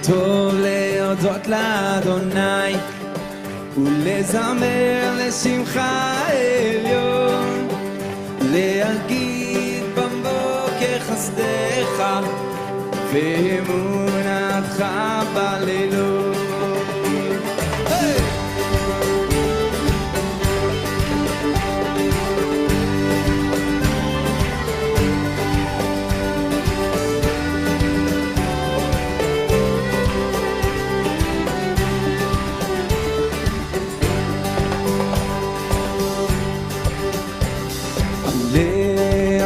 טוב להודות לאדוני ולזמר לשמחה עליון, להגיד בבוקר חסדך ואמונתך בלילות.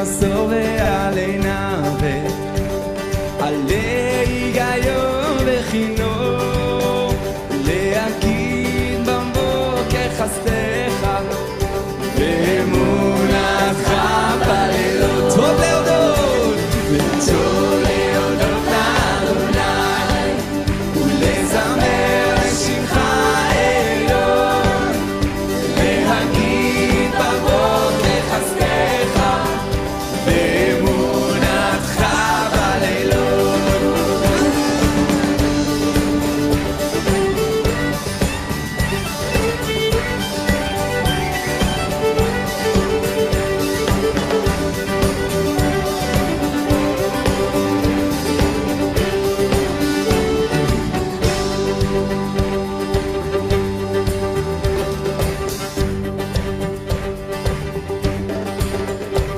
עשור ועלי נווה, עלי היגיון וחינוך, להגיד בבוקר חסדך ואמונתך בלילות. טוב להודות וטוב להודות לאדוני ולזמר לשמך עליון, להגיד בבוקר חסדך ואמונתך בלילות.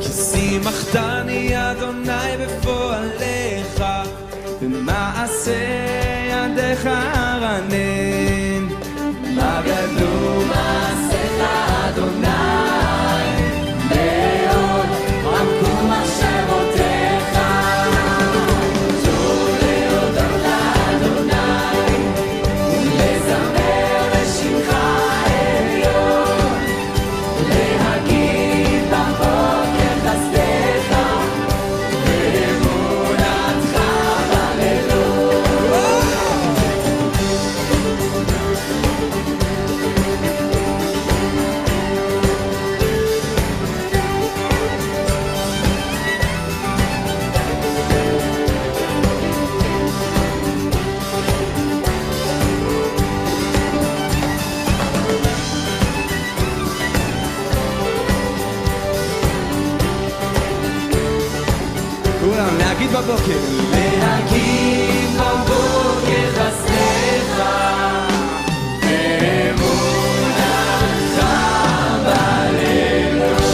כי שימחתני אדוני בפועליך, במעשה ידיך ארנן. מה גדלו מעשיך אדוני, מאוד עמקו מחשבותיך. טוב להודות לאדוני ולזמר לשמך עליון, להגיד בבוקר חסדך ואמונתך בלילות. כולם להגיד בבוקר, להגיד בבוקר חסדך ואמונתך בלילות.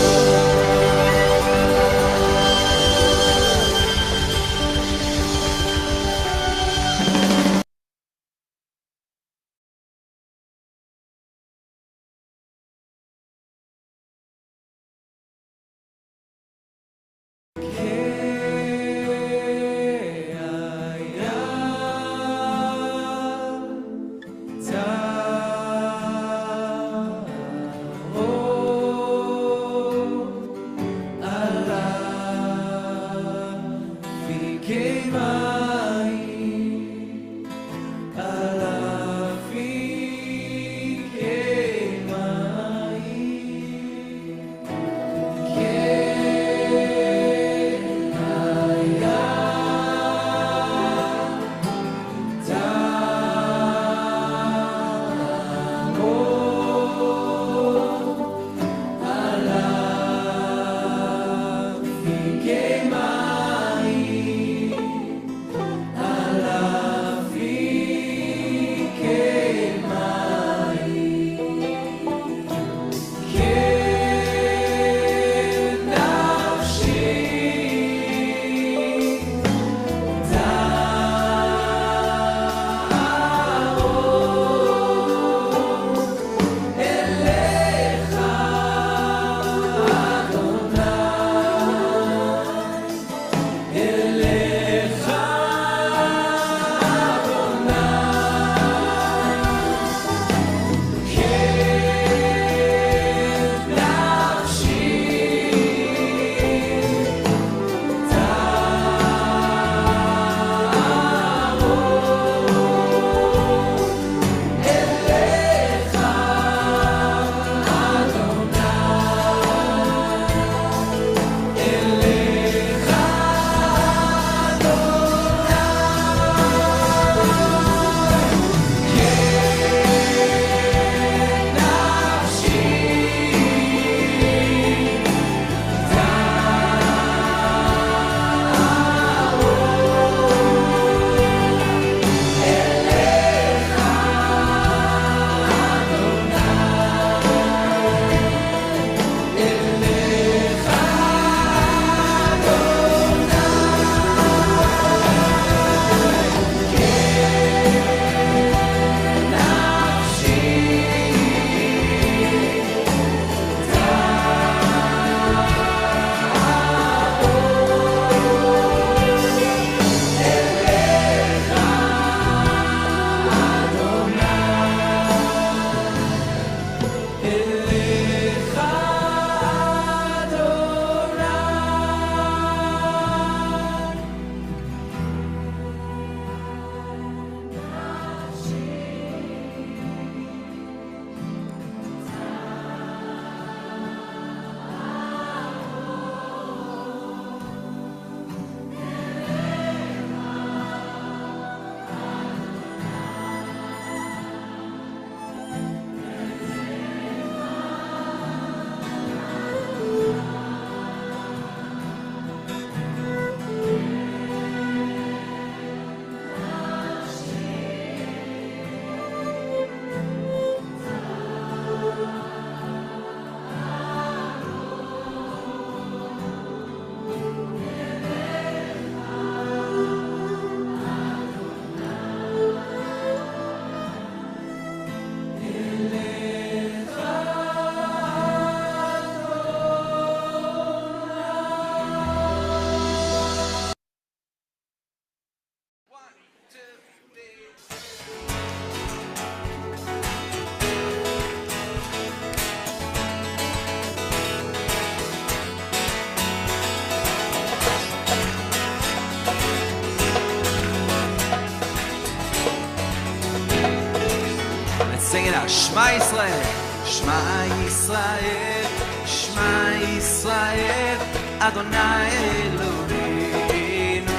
הנה, שמע ישראל, שמע ישראל, שמע ישראל, אדוני אלוהינו.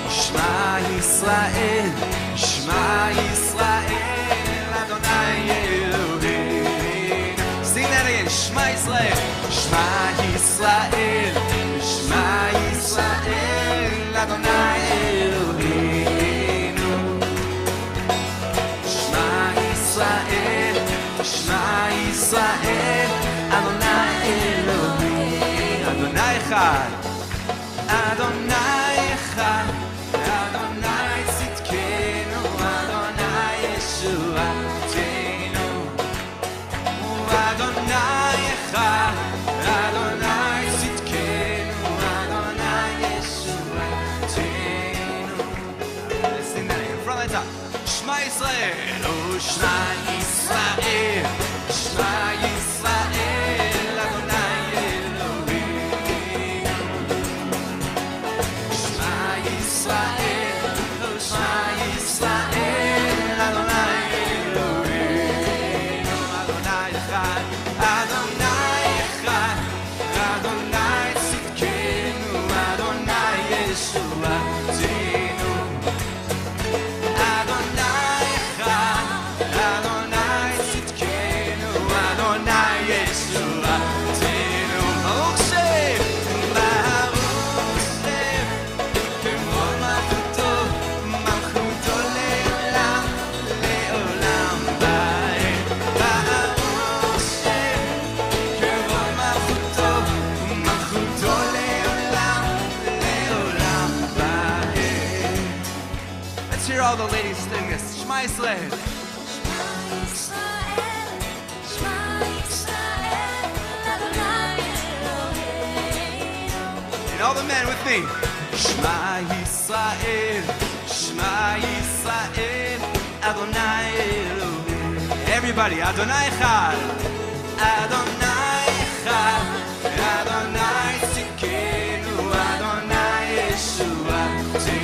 שמע ישראל, שמע ישראל, אדוני אלוהינו. Sing that again, שמע ישראל, שמע ישראל, שמע ישראל, אדוני אלוהינו. שמע ישראל, שמע ישראל, אדוני אלוהינו. אדוני אחד, אדוני אחד, אדוני צדקנו, אדוני ישועתנו. אדוני אחד, אדוני צדקנו, אדוני ישועתנו. Let's sing that again, from the top. שמע ישראל, שמע ישראל, שמע ישראל, אדוני אלוהינו. שמע ישראל, שמע ישראל, אדוני אלוהינו. אדוני אחד, אדוני אחד, אדוני צדקנו, אדוני ישועתנו. אדוני אחד, אדוני צדקנו, אדוני ישועתנו. ברוך שם, ברוך שם, כבוד מלכותו, מלכותו לעולם, לעולם ועד. ברוך שם, כבוד מלכותו, מלכותו לעולם, לעולם ועד. Let's hear all the ladies sing this. שמע ישראל. And all the men with me. שמע ישראל, שמע ישראל, אדוני אלוהינו. Everybody, אדוני אחד, אדוני אחד, אדוני צדקנו, אדוני ישועתנו.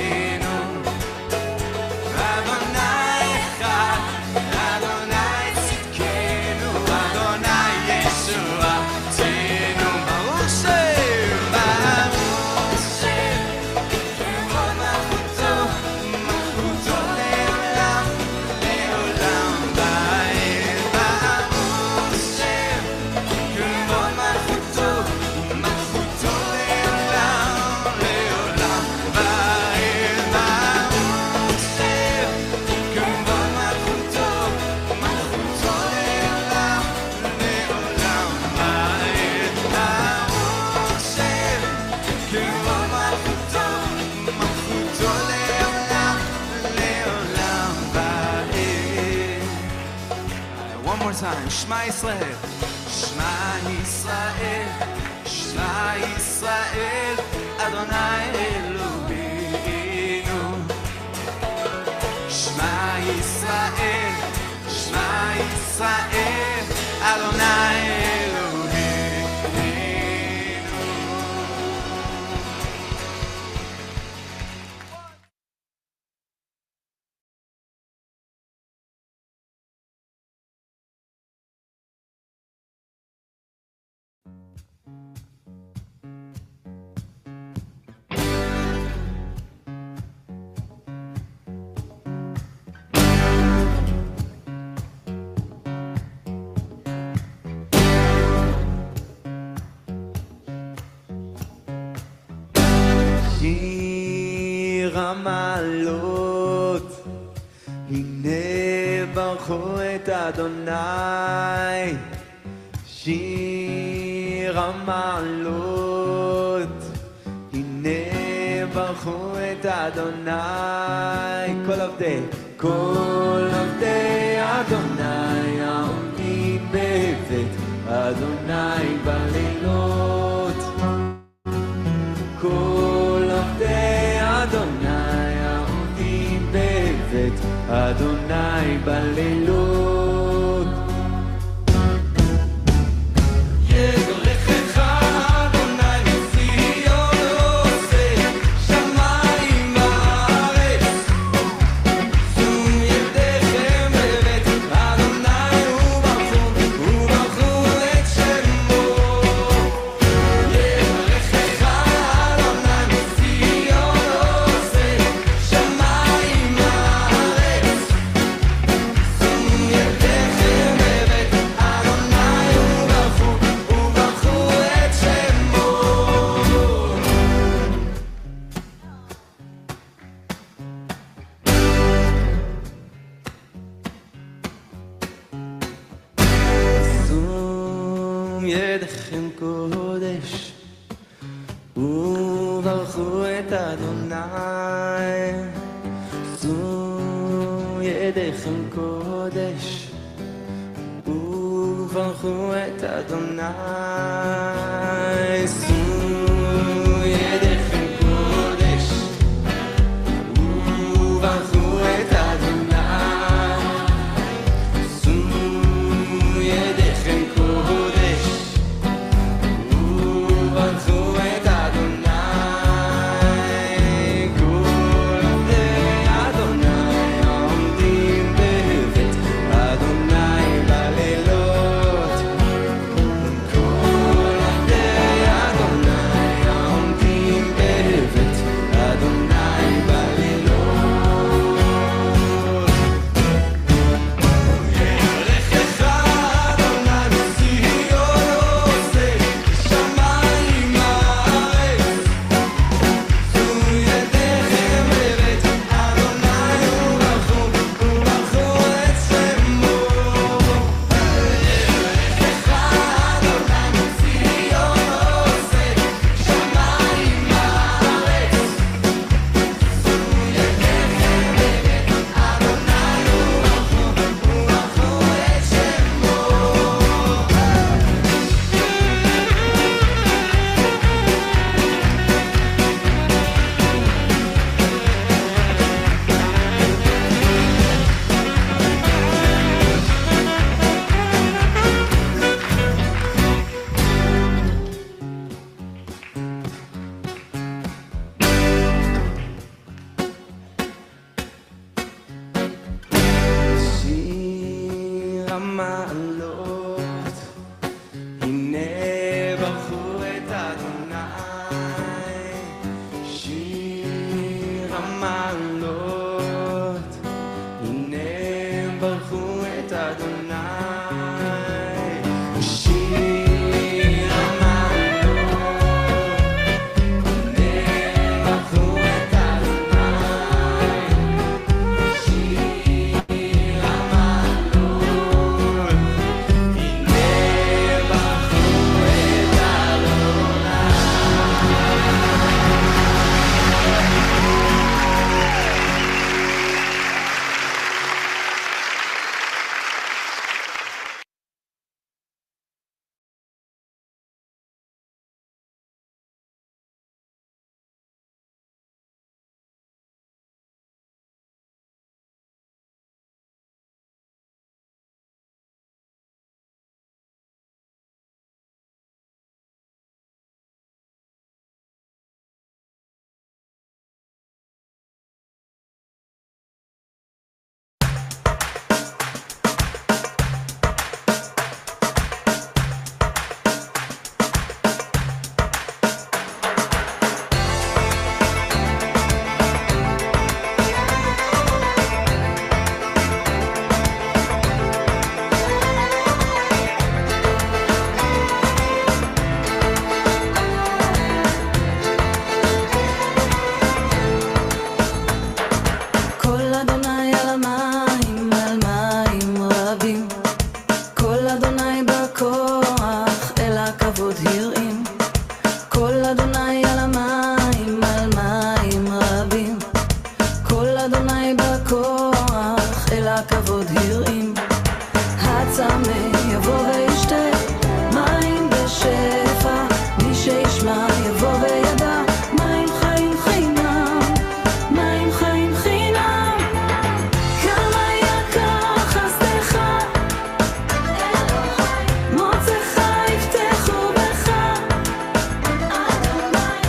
אדוני אחד, אדוני צדקנו, אדוני ישועתנו. ברוך שם, ברוך שם, כבוד מלכותו, מלכותו לעולם, לעולם ועד. ברוך שם, כבוד מלכותו, מלכותו לעולם, לעולם ועד. ברוך שם, כבוד מלכותו, מלכותו לעולם, לעולם ועד. ברוך שם, כבוד מלכותו, מלכותו לעולם, לעולם ועד. One more time, שמע ישראל, שמע ישראל, שמע ישראל, אדוני אלוהינו. שמע ישראל, שמע ישראל, אדוני אלוהינו. שיר המעלות, הנה ברכו את אדוני. שיר המעלות, הנה ברכו את אדוני. כל עובדי אדוני העומדים בבית אדוני בלילות. כל עובדי אדוני העומדים בבית אדוני בלילות. יברכך אדוני מציון עושה שמיים וארץ. שום ידיכם בבית וברכו את אדוני, שאו ידיכם קודש, וברכו את אדוני, שאו ידיכם קודש, וברכו את אדוני, שאו ידיכם קודש, וברכו את אדוני, כל עבדי אדוני עומדים בבית אדוני בלילות, כל עבדי אדוני עומדים בבית אדוני בלילות. ילך אדוני בציון עושה שמיים הארץ, שאו ידיכם בבית אדוני וברכו את שמו. ילך אדוני בציון עושה שמיים הארץ, שאו ידיכם בבית אדוני וברכו את שמו. שיר המעלות, הנה ברכו את אדוני. שיר המעלות, הנה ברכו את אדוני. שיר המעלות, הנה ברכו את אדוני. שיר המעלות, הנה ברכו את אדוני. קול אדוני על המים, על מים רבים, קול אדוני בכוח, אל הכבוד הרעים. קול אדוני על המים, על מים רבים, קול אדוני בכוח, אל הכבוד הרעים. הצמא יבוא וישתה מים בשפע, מי שישמע יבוא וידע מים חיים חינם, מים חיים חינם. כמה יקר חסדך, אלוהי, מוצאך יפתחו בך, אדוני,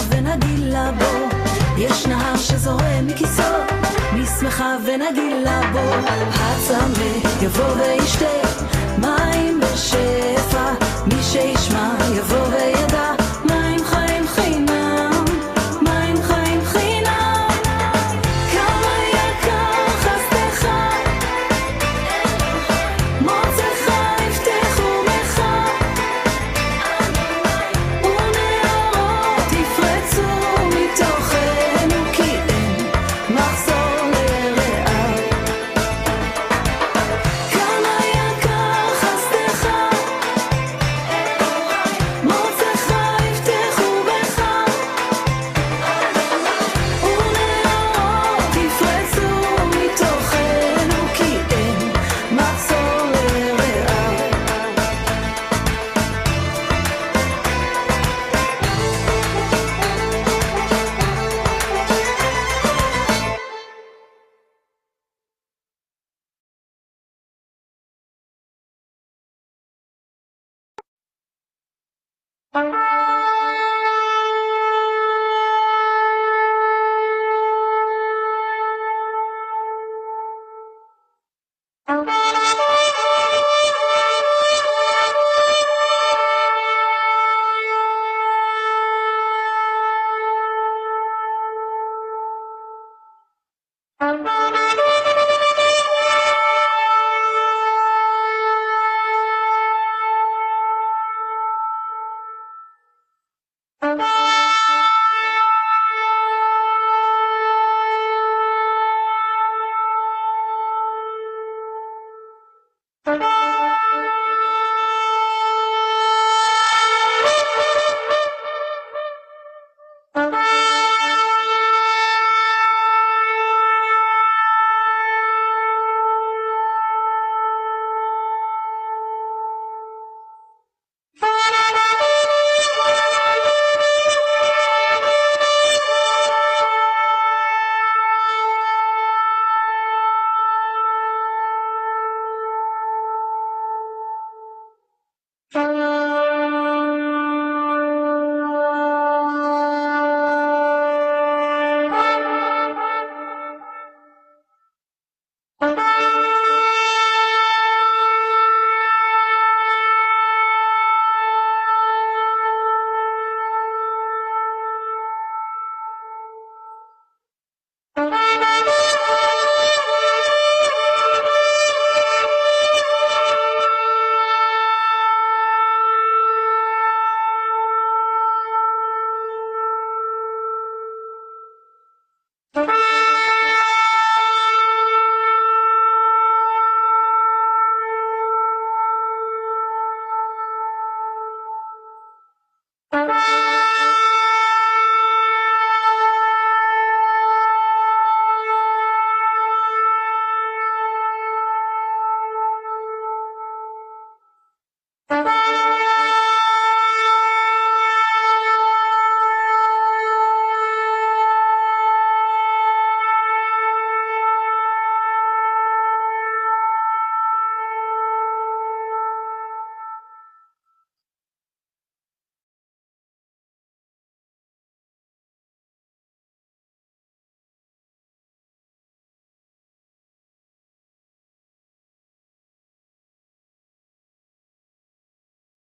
ונגילה בו, יש נהר שזורם מכיסו, נשמחה ונגילה בו, הצמא יבוא וישתה מים בשפע, מי שישמע יבוא וידע, מים חיים חינם, מים חיים חינם. כמה יקר חסדך, מוצאך יפתח ומך, ונהרות יפרצו מתוכנו, כי אין מחסור לרעב. כמה יקר חסדך, מוצאך יפתח ומך, ונהרות יפרצו מתוכנו, כי אין מחסור לרעב.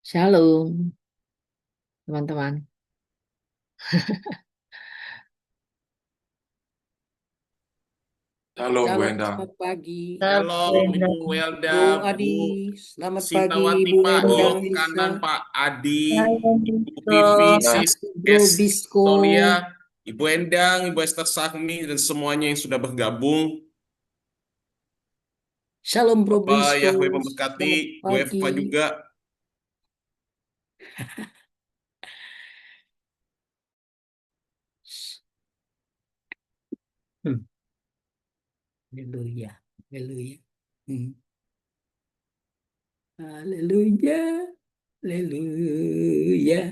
Shalom, teman-teman. Halo Bu Shalom, Endang. selamat pagi. Shalom Ibu Welda, Bu Bu Adi, selamat pagi Sintawati, Bu Pak Endang, Yok, Lisa, Kanan, Pak Adi, Shalom, Ibu Dito. Vivi, Nah, Sis Bro Kes Bisko, Tolia, Ibu Endang, Ibu Esther Sahmi, dan semuanya yang sudah bergabung. Shalom Bro Bapak Bisko, Yahweh memberkati, selamat Bu pagi. Eva juga. Hmm, Haleluya, haleluya, Hmm, haleluya, haleluya.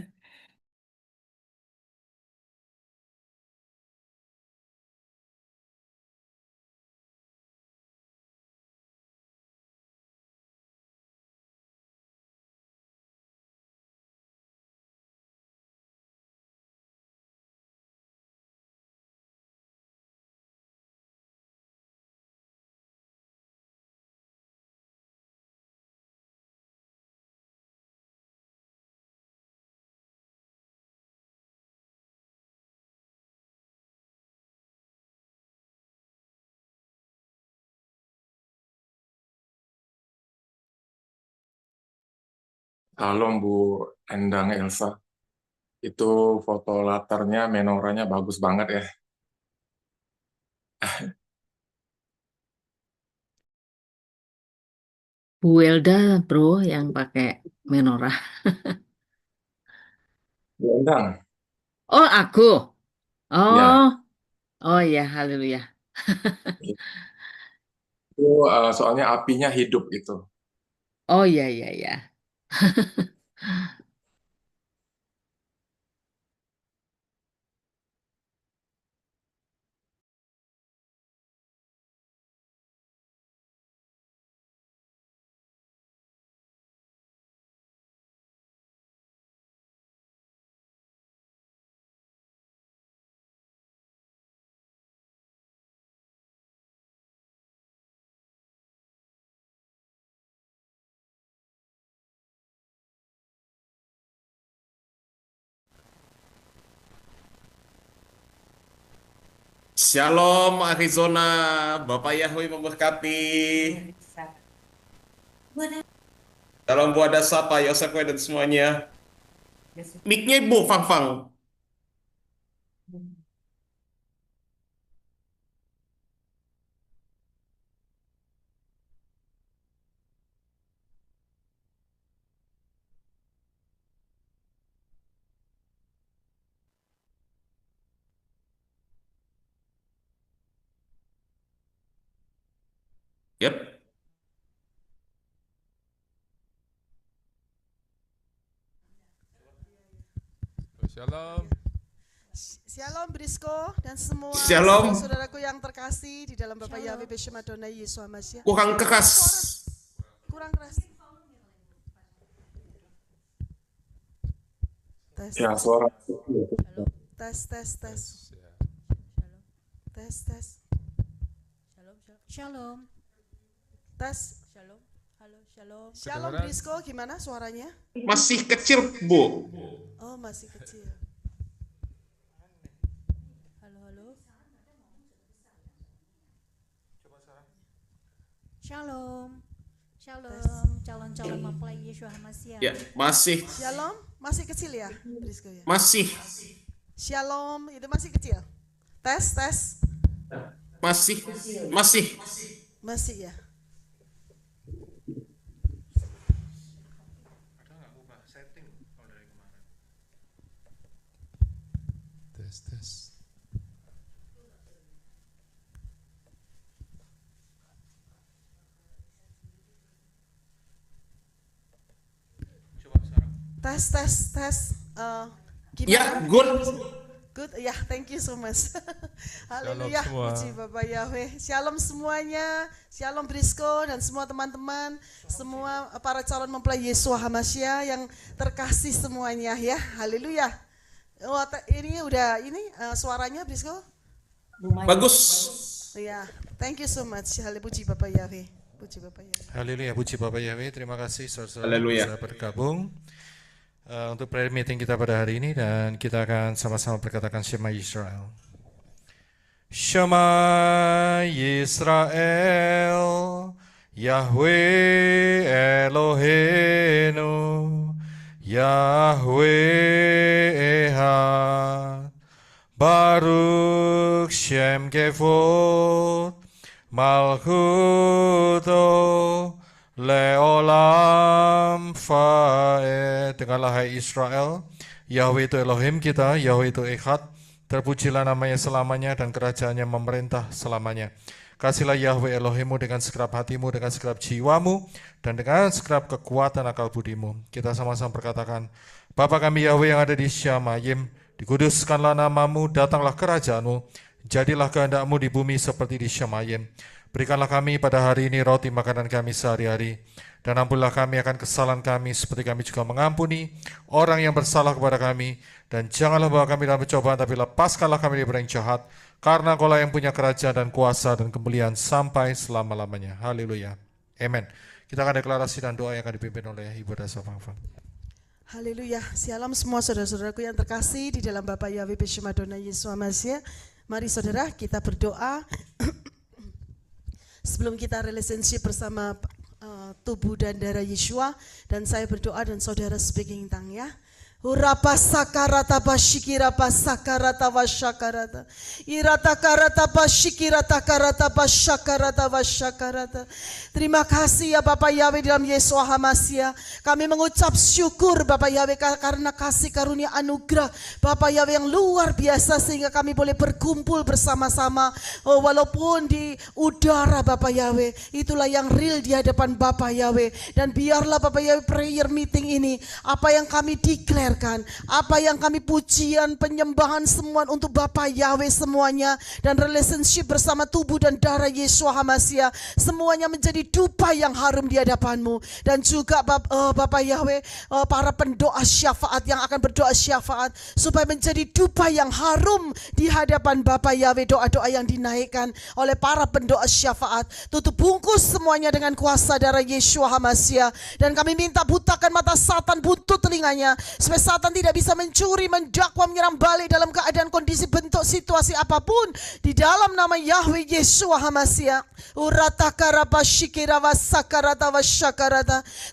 Salam Bu Endang Elsa. Itu foto latarnya, menoranya bagus banget ya. Bu Welda, bro, yang pakai menorah. Bu Endang, Oh, aku. Oh, ya oh ya, haleluya. itu soalnya apinya hidup itu. Oh ya, ya, ya. Shalom Arizona, Bapak Yahweh memberkati. Shalom Bu Adasa, Pak Yosakwe dan semuanya. Mic-nya Ibu Fang Fang. Yep. Shalom. Shalom Brisco dan semua Shalom. saudaraku yang terkasih di dalam Bapa Yahweh Beshem Adonai Yesus Hamasiah. Kurang keras. Kurang keras. Tes. Ya, suara. Tes. Tes. Shalom. Tes. Shalom. Halo, shalom. Shalom Kedengaran? Brisco, gimana suaranya? Masih kecil, Bu. Oh, masih kecil. Halo. Shalom. Calon-calon mempelai Yeshua Hamasiah. Ya, masih. Shalom, masih kecil ya, Brisco ya. Masih. Shalom, itu masih kecil. Tes. Masih ya. Tes. Tes. Ya, Gimana? Good, ya, thank you so much. Haleluya, semua. puji Bapak Yahweh. Shalom semuanya, shalom Brisco dan semua teman-teman, semua para calon mempelai Yeshua Hamasiah yang terkasih semuanya ya. Haleluya. Wah, ini udah suaranya Brisco? Bagus. Ya, thank you so much. Haleluya, puji Bapak Yahweh. Puji Bapak Yahweh. Haleluya, puji Bapak Yahweh. Terima kasih saudara-saudara Haleluya. bisa bergabung untuk prayer meeting kita pada hari ini, dan kita akan sama-sama berkatakan Shema Yisrael. Shema Yisrael, Yahweh Eloheinu, Yahweh Echad, Baruch Shem Kevod, Malchuto Leolam Faed. Dengarlah hai Israel, Yahweh itu Elohim kita, Yahweh itu Echad, terpujilah namanya selamanya dan kerajaannya memerintah selamanya. Kasihlah Yahweh Elohimmu dengan segenap hatimu, dengan segenap jiwamu, dan dengan segenap kekuatan akal budimu. Kita sama-sama berkatakan, Bapa kami Yahweh yang ada di Syamayim, dikuduskanlah namamu, datanglah kerajaanmu, jadilah kehendakmu di bumi seperti di Syamayim. Berikanlah kami pada hari ini roti makanan kami sehari-hari, dan ampunilah kami akan kesalahan kami seperti kami juga mengampuni orang yang bersalah kepada kami, dan janganlah bawa kami dalam pencobaan, tapi lepaskanlah kami dari yang jahat, karena Engkaulah yang punya kerajaan dan kuasa dan kemuliaan sampai selama-lamanya. Haleluya. Amen. Kita akan deklarasi dan doa yang akan dipimpin oleh Ibu Dasa Fangfang. Haleluya. Shalom semua saudara-saudaraku yang terkasih di dalam Bapa Yahweh Beshem Adonai Yesus Hamasiah. Mari saudara kita berdoa. Sebelum kita relationship bersama tubuh dan darah Yeshua, dan saya berdoa dan saudara speaking tongue ya. Urapa sakarata bashikira pasakarata vashakarata irata karata bashikirata karata bashakarata vashakarata. Terima kasih ya Bapak Yahweh dalam Yeshua HaMashiach. Kami mengucap syukur Bapak Yahweh karena kasih karunia anugerah Bapak Yahweh yang luar biasa sehingga kami boleh berkumpul bersama-sama walaupun di udara Bapak Yahweh. Itulah yang real di hadapan Bapak Yahweh. Dan biarlah Bapak Yahweh prayer meeting ini, apa yang kami declare, apa yang kami pujian, penyembahan semua untuk Bapak Yahweh semuanya, dan relationship bersama tubuh dan darah Yeshua HaMashiach, semuanya menjadi dupa yang harum di hadapan-Mu. Dan juga Bapak Yahweh, para pendoa syafaat yang akan berdoa syafaat supaya menjadi dupa yang harum di hadapan Bapak Yahweh. Doa-doa yang dinaikkan oleh para pendoa syafaat, tutup bungkus semuanya dengan kuasa darah Yeshua HaMashiach. Dan kami minta butakan mata Satan, buntut telinganya, supaya Satan tidak bisa mencuri, mendakwa, menyerang balik dalam keadaan kondisi bentuk situasi apapun di dalam nama Yahweh Yeshua HaMashiach.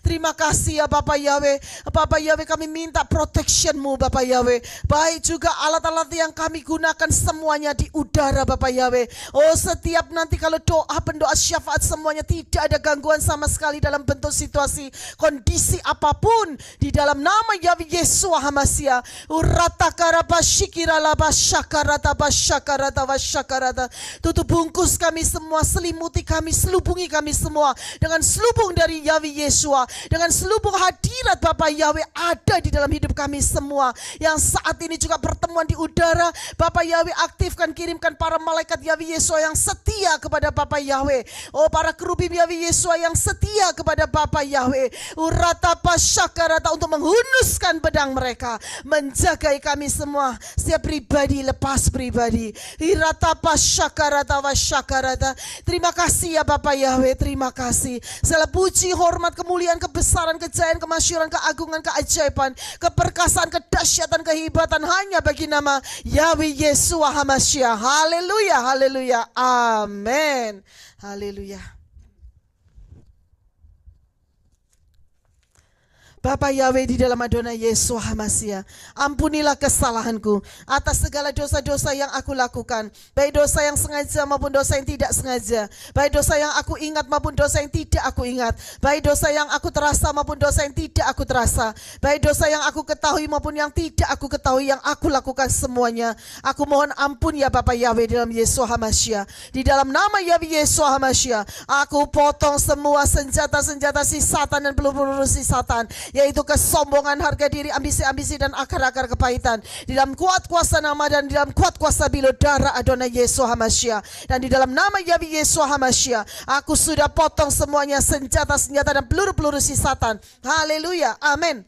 Terima kasih ya Bapak Yahweh. Bapak Yahweh, kami minta protection-Mu Bapak Yahweh. Baik juga alat-alat yang kami gunakan semuanya di udara Bapak Yahweh. Oh, setiap nanti kalau doa pendoa syafaat semuanya tidak ada gangguan sama sekali dalam bentuk situasi kondisi apapun di dalam nama Yahweh Yeshua HaMashiach. Tutup bungkus kami semua, selimuti kami, selubungi kami semua dengan selubung dari Yahweh Yeshua, dengan selubung hadirat Bapak Yahweh ada di dalam hidup kami semua. Yang saat ini juga pertemuan di udara, Bapak Yahweh aktifkan, kirimkan para malaikat Yahweh Yeshua yang setia kepada Bapak Yahweh. Oh, para kerubim Yahweh Yeshua yang setia kepada Bapak Yahweh. Untuk menghunuskan pedang mereka, menjagai kami semua, setiap pribadi lepas pribadi. Terima kasih ya Bapak Yahweh, terima kasih. Segala puji, hormat, kemuliaan, kebesaran, kejayaan, kemasyhuran, keagungan, keajaiban, keperkasaan, kedahsyatan, kehebatan hanya bagi nama Yahweh Yeshua HaMashiach. Haleluya, haleluya, amin. Haleluya. Bapak Yahweh di dalam Adonai Yeshua HaMashiach, ampunilah kesalahanku atas segala dosa-dosa yang aku lakukan, baik dosa yang sengaja maupun dosa yang tidak sengaja, baik dosa yang aku ingat maupun dosa yang tidak aku ingat, baik dosa yang aku terasa maupun dosa yang tidak aku terasa, baik dosa yang aku ketahui maupun yang tidak aku ketahui, yang aku lakukan semuanya. Aku mohon ampun ya Bapak Yahweh dalam Yeshua HaMashiach. Di dalam nama Yahweh Yeshua HaMashiach, aku potong semua senjata-senjata si Satan dan peluru-peluru si Satan, yaitu kesombongan, harga diri, ambisi-ambisi, dan akar-akar kepahitan. Di dalam kuat kuasa nama dan di dalam kuat kuasa bilo darah Adonai Yeshua HaMashiach. Dan di dalam nama Yahweh Yeshua HaMashiach, aku sudah potong semuanya senjata-senjata dan peluru-peluru si Satan. Haleluya, amin.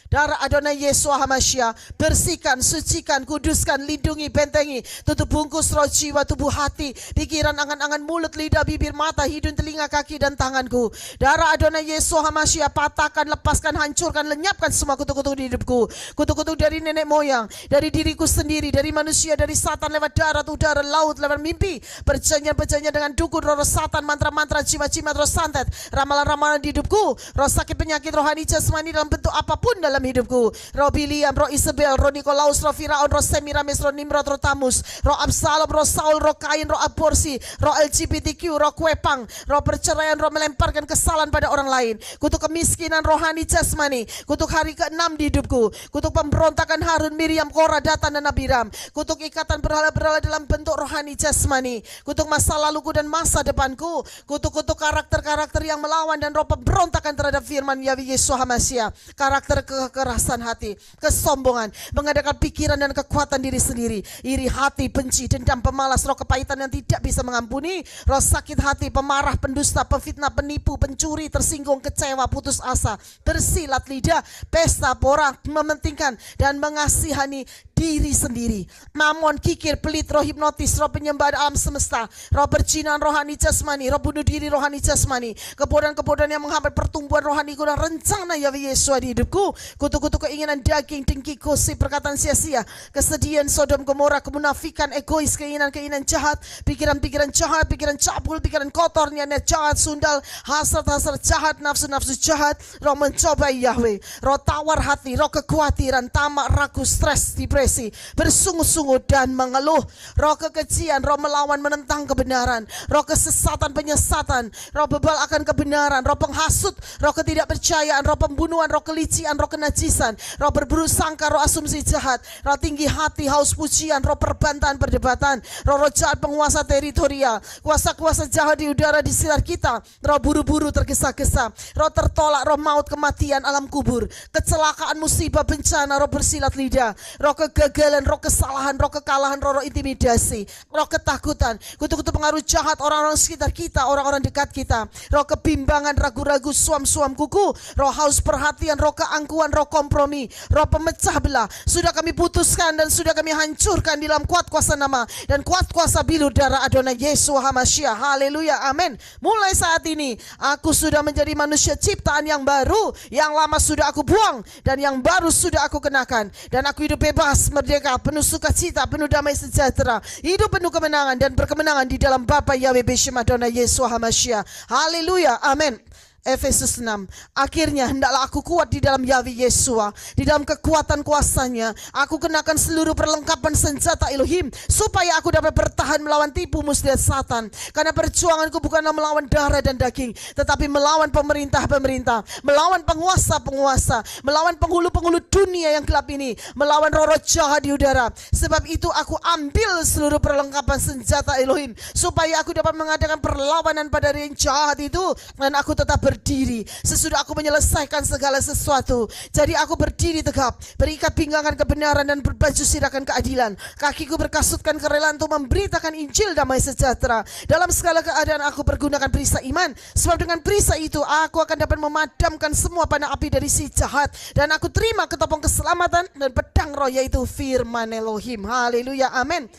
Darah Adonai Yeshua HaMashiach, bersihkan, sucikan, kuduskan, lindungi, bentengi, tutup bungkus roh, jiwa, tubuh, hati, pikiran, angan-angan, mulut, lidah, bibir, mata, hidung, telinga, kaki, dan tanganku. Darah Adonai Yeshua HaMashiach, patahkan, lepaskan, hancurkan, lenyapkan semua kutuk-kutuk di hidupku. Kutuk-kutuk dari nenek moyang, dari diriku sendiri, dari manusia, dari Satan, lewat darat, udara, laut, lewat mimpi, perjanjian-perjanjian dengan dukun, roh Satan, mantra-mantra, jimat-jimat, roh santet, ramalan-ramalan di hidupku, roh sakit, penyakit, rohani, jasmani dalam bentuk apapun dalam hidupku, roh Biliam, roh Isabel, roh Nikolaus, roh Firaun, roh Semiramis, roh Nimrod, roh Tamus, roh Absalom, roh Saul, roh Kain, roh aborsi, roh LGBTQ, roh Kuepang, roh perceraian, roh melemparkan kesalahan pada orang lain, kutuk kemiskinan rohani jasmani, kutuk hari ke-6 di hidupku, kutuk pemberontakan Harun, Miriam, Korah, Datan, dan Abiram, kutuk ikatan berhala-berhala dalam bentuk rohani jasmani, kutuk masa laluku dan masa depanku, kutuk-kutuk karakter-karakter yang melawan dan roh pemberontakan terhadap firman Yahweh Yeshua HaMashiach, karakter kekerasan hati, kesombongan, mengadakan pikiran dan kekuatan diri sendiri, iri hati, benci, dendam, pemalas, roh kepahitan yang tidak bisa mengampuni, roh sakit hati, pemarah, pendusta, pefitnah, penipu, pencuri, tersinggung, kecewa, putus asa, bersilat lidah, pesta, pora, mementingkan dan mengasihani diri sendiri, mamon, kikir, pelit, roh hipnotis, roh penyembah alam semesta, roh perjinan rohani jasmani, roh bunuh diri rohani jasmani, kebodohan-kebodohan yang menghambat pertumbuhan rohaniku dan rencana Yahweh Yeshua di hidupku, Kutuk-kutuk keinginan daging, dengki, gosip, perkataan sia-sia, kesedihan, Sodom, Gomora, kemunafikan, egois, keinginan-keinginan jahat, pikiran-pikiran jahat, pikiran cabul, pikiran kotor, niat jahat, sundal, hasrat-hasrat jahat, nafsu-nafsu jahat. Roh mencobai Yahweh, roh tawar hati, roh kekhawatiran, tamak, ragu, stres, depresi, bersungut-sungut dan mengeluh, roh kekejian, roh melawan menentang kebenaran, roh kesesatan, penyesatan, roh bebal akan kebenaran, roh penghasut, roh ketidakpercayaan, roh pembunuhan, roh kelician, roh kenajisan, roh berburu sangka, roh asumsi jahat, roh tinggi hati, haus pujian, roh perbantahan, perdebatan, roh jahat penguasa teritorial, kuasa-kuasa jahat di udara di sekitar kita, roh buru-buru tergesa-gesa, roh tertolak, roh maut, kematian, alam kubur, kecelakaan, musibah, bencana, roh bersilat lidah, roh kegagalan, roh kesalahan, roh kekalahan, roh intimidasi, roh ketakutan, kutuk-kutuk pengaruh jahat orang-orang sekitar kita, orang-orang dekat kita, roh kebimbangan, ragu-ragu, suam-suam kuku, roh haus perhatian, roh keangkuhan, roh kompromi, roh pemecah belah, sudah kami putuskan dan sudah kami hancurkan di dalam kuat kuasa nama dan kuat kuasa bilu darah Adonai Yesus HaMashiach. Haleluya, amin. Mulai saat ini aku sudah menjadi manusia ciptaan yang baru, yang lama sudah aku buang dan yang baru sudah aku kenakan, dan aku hidup bebas, merdeka, penuh sukacita, penuh damai sejahtera, hidup penuh kemenangan dan berkemenangan di dalam Bapa Yahweh Beshem Adonai Yesus HaMashiach. Haleluya, amin. Efesus 6. Akhirnya hendaklah aku kuat di dalam Yahweh Yesua, di dalam kekuatan kuasanya. Aku kenakan seluruh perlengkapan senjata Elohim, supaya aku dapat bertahan melawan tipu muslihat Satan. Karena perjuanganku bukanlah melawan darah dan daging, tetapi melawan pemerintah-pemerintah, melawan penguasa-penguasa, melawan penghulu-penghulu dunia yang gelap ini, melawan roh-roh jahat di udara. Sebab itu aku ambil seluruh perlengkapan senjata Elohim, supaya aku dapat mengadakan perlawanan pada yang jahat itu, dan aku tetap berdiri sesudah aku menyelesaikan segala sesuatu. Jadi aku berdiri tegap, berikat pinggangan kebenaran dan berbaju sirakan keadilan. Kakiku berkasutkan kerelaan untuk memberitakan Injil damai sejahtera. Dalam segala keadaan aku pergunakan perisai iman, sebab dengan perisai itu aku akan dapat memadamkan semua panah api dari si jahat, dan aku terima ketopong keselamatan dan pedang roh, yaitu firman Elohim. Haleluya, amin.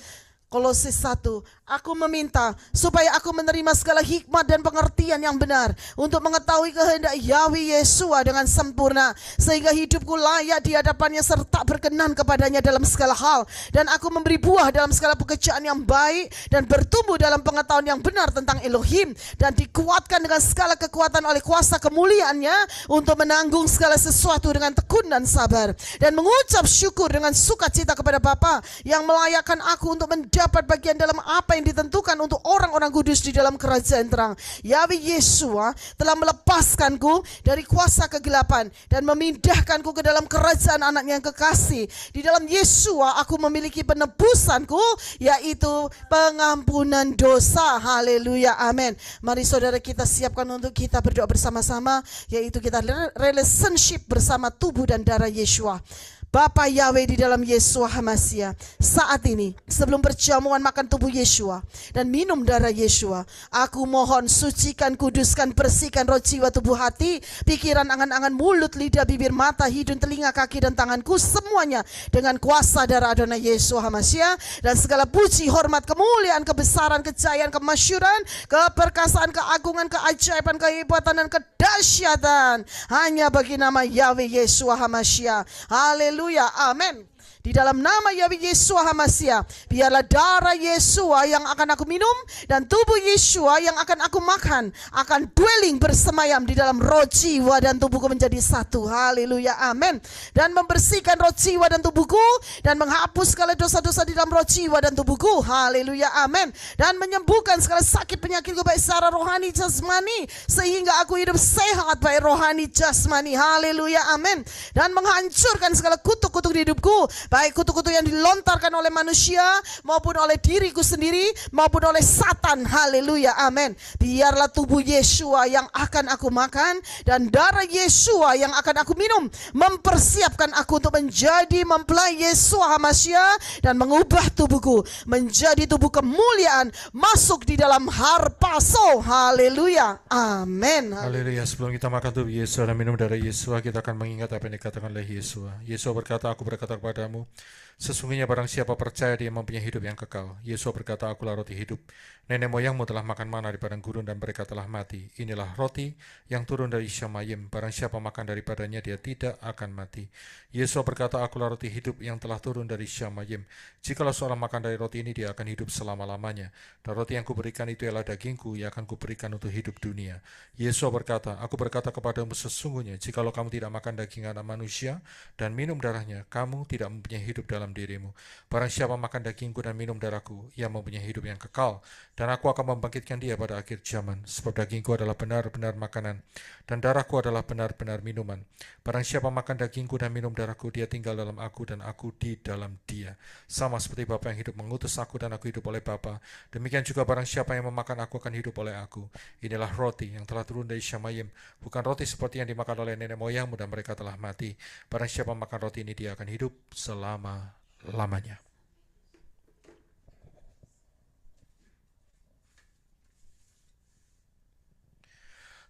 Kolose 1. Aku meminta supaya aku menerima segala hikmat dan pengertian yang benar untuk mengetahui kehendak Yahweh Yesua dengan sempurna, sehingga hidupku layak di hadapannya serta berkenan kepadanya dalam segala hal, dan aku memberi buah dalam segala pekerjaan yang baik dan bertumbuh dalam pengetahuan yang benar tentang Elohim, dan dikuatkan dengan segala kekuatan oleh kuasa kemuliaannya untuk menanggung segala sesuatu dengan tekun dan sabar, dan mengucap syukur dengan sukacita kepada Bapa yang melayakkan aku untuk mendapat bagian dalam apa yang ditentukan untuk orang-orang kudus di dalam kerajaan terang. Yahweh Yesua telah melepaskanku dari kuasa kegelapan dan memindahkanku ke dalam kerajaan anaknya yang kekasih. Di dalam Yesua aku memiliki penebusanku, yaitu pengampunan dosa. Haleluya, amin. Mari saudara kita siapkan untuk kita berdoa bersama-sama, yaitu kita relationship bersama tubuh dan darah Yesua. Bapa Yahweh di dalam Yesua HaMashiach, saat ini sebelum perjamuan makan tubuh Yesua dan minum darah Yesua, aku mohon sucikan, kuduskan, bersihkan roh, jiwa, tubuh, hati, pikiran, angan-angan, mulut, lidah, bibir, mata, hidung, telinga, kaki, dan tanganku, semuanya dengan kuasa darah Adonai Yesua HaMashiach, dan segala puji, hormat, kemuliaan, kebesaran, kejayaan, kemasyuran, keperkasaan, keagungan, keajaiban, kehebatan, dan kedahsyatan hanya bagi nama Yahweh Yesua HaMashiach. Haleluya, amin. Di dalam nama Yahweh Yesua HaMashiach, biarlah darah Yesua yang akan aku minum dan tubuh Yesua yang akan aku makan akan dwelling bersemayam di dalam roh, jiwa, dan tubuhku menjadi satu. Haleluya, amin. Dan membersihkan roh, jiwa, dan tubuhku, dan menghapus segala dosa-dosa di dalam roh, jiwa, dan tubuhku. Haleluya, amin. Dan menyembuhkan segala sakit penyakitku baik secara rohani, jasmani, sehingga aku hidup sehat baik rohani, jasmani. Haleluya, amin. Dan menghancurkan segala kutuk-kutuk di hidupku, baik kutuk-kutuk yang dilontarkan oleh manusia maupun oleh diriku sendiri maupun oleh Satan. Haleluya, amin. Biarlah tubuh Yesua yang akan aku makan dan darah Yesua yang akan aku minum mempersiapkan aku untuk menjadi mempelai Yesua HaMashiach dan mengubah tubuhku menjadi tubuh kemuliaan masuk di dalam harpaso. Haleluya, amin. Haleluya. Sebelum kita makan tubuh Yesua dan minum darah Yesua, kita akan mengingat apa yang dikatakan oleh Yesua. Yesua berkata, aku berkata kepadamu, Sesungguhnya barang siapa percaya dia mempunyai hidup yang kekal. Yesus berkata, akulah roti hidup. Nenek moyangmu telah makan mana di padang gurun dan mereka telah mati. Inilah roti yang turun dari Syamayim. Barang siapa makan daripadanya dia tidak akan mati. Yesus berkata, akulah roti hidup yang telah turun dari Syamayim. Jikalau seorang makan dari roti ini dia akan hidup selama-lamanya. Dan roti yang kuberikan itu ialah dagingku yang akan kuberikan untuk hidup dunia. Yesus berkata, aku berkata kepadamu sesungguhnya, jikalau kamu tidak makan daging anak manusia dan minum darahnya, kamu tidak mempunyai hidup dalam dirimu. Barang siapa makan dagingku dan minum darahku, ia mempunyai hidup yang kekal, dan aku akan membangkitkan dia pada akhir zaman. Sebab dagingku adalah benar-benar makanan, dan darahku adalah benar-benar minuman. Barang siapa makan dagingku dan minum darahku, dia tinggal dalam aku dan aku di dalam dia. Sama seperti Bapa yang hidup mengutus aku dan aku hidup oleh Bapa, demikian juga barang siapa yang memakan aku akan hidup oleh aku. Inilah roti yang telah turun dari Syamayim, bukan roti seperti yang dimakan oleh nenek moyangmu dan mereka telah mati. Barang siapa makan roti ini dia akan hidup selama-lamanya.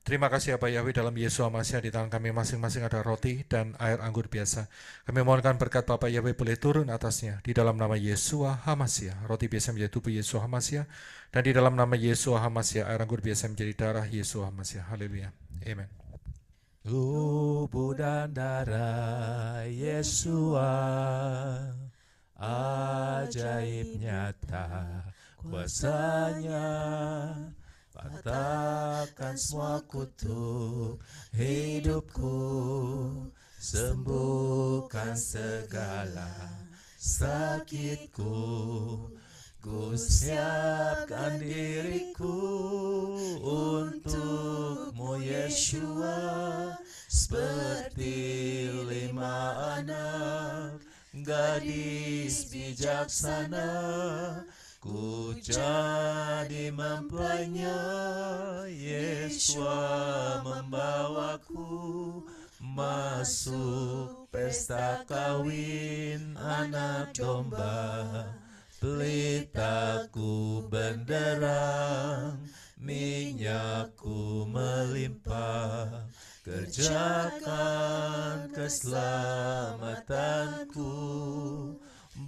Terima kasih Bapak Yahweh, dalam Yesus Hamasiah di tangan kami masing-masing ada roti dan air anggur biasa. Kami mohonkan berkat Bapak Yahweh boleh turun atasnya di dalam nama Yesus Hamasiah. Roti biasa menjadi tubuh Yesus Hamasiah, dan di dalam nama Yesus Hamasiah air anggur biasa menjadi darah Yesus Hamasiah. Haleluya. Amen. Tubuh dan darah Yesua, ajaib nyata kuasanya, patahkan semua kutuk hidupku, sembuhkan segala sakitku. Ku siapkan diriku untukmu Yeshua, seperti 5 anak gadis bijaksana. Ku jadi mempelainya, Yeshua membawaku masuk pesta kawin anak domba. Pelitaku benderang, minyakku melimpah. Kerjakan keselamatanku,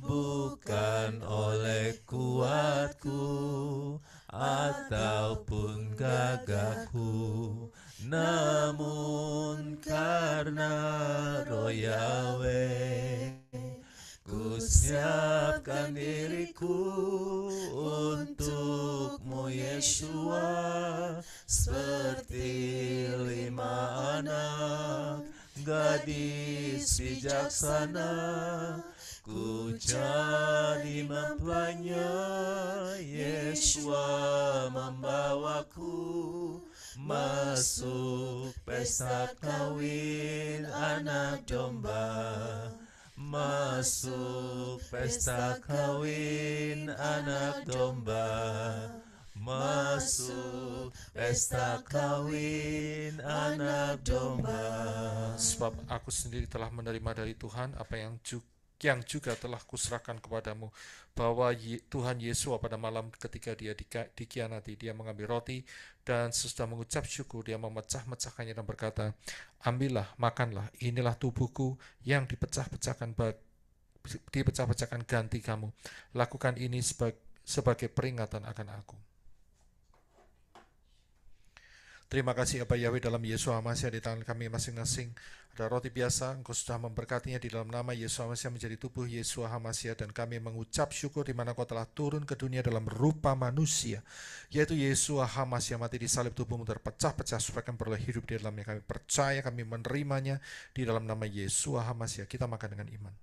bukan oleh kuatku ataupun gagahku, namun karena Roh Yahweh. Ku siapkan diriku untukmu Yeshua, seperti 5 anak gadis bijaksana. Ku jadi mempelainya, Yeshua membawaku masuk pesta kawin anak domba. Masuk pesta kawin anak domba. Masuk pesta kawin anak domba. Sebab aku sendiri telah menerima dari Tuhan apa yang juga telah kuserahkan kepadamu, bahwa Tuhan Yesus pada malam ketika dia dikhianati, dia mengambil roti dan sesudah mengucap syukur dia memecah-mecahkannya dan berkata, ambillah, makanlah, inilah tubuhku yang dipecah-pecahkan ganti kamu. Lakukan ini sebagai peringatan akan aku. Terima kasih Bapa Yahweh, dalam Yesus Hamasiah di tangan kami masing-masing ada roti biasa, Engkau sudah memberkatinya di dalam nama Yesus Hamasiah menjadi tubuh Yesus Hamasiah, dan kami mengucap syukur di mana Kau telah turun ke dunia dalam rupa manusia, yaitu Yesus Hamasiah mati di salib, tubuhmu terpecah-pecah supaya kami beroleh hidup di dalamnya. Kami percaya, kami menerimanya di dalam nama Yesus Hamasiah. Kita makan dengan iman.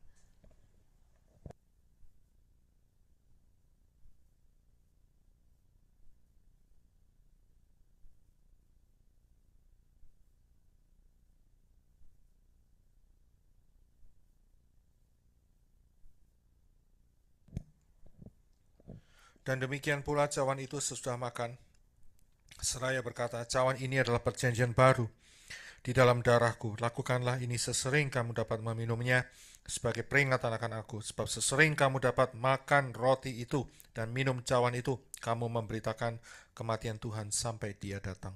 Dan demikian pula cawan itu sesudah makan, seraya berkata, cawan ini adalah perjanjian baru di dalam darahku. Lakukanlah ini sesering kamu dapat meminumnya sebagai peringatan akan aku. Sebab sesering kamu dapat makan roti itu dan minum cawan itu, kamu memberitakan kematian Tuhan sampai Dia datang.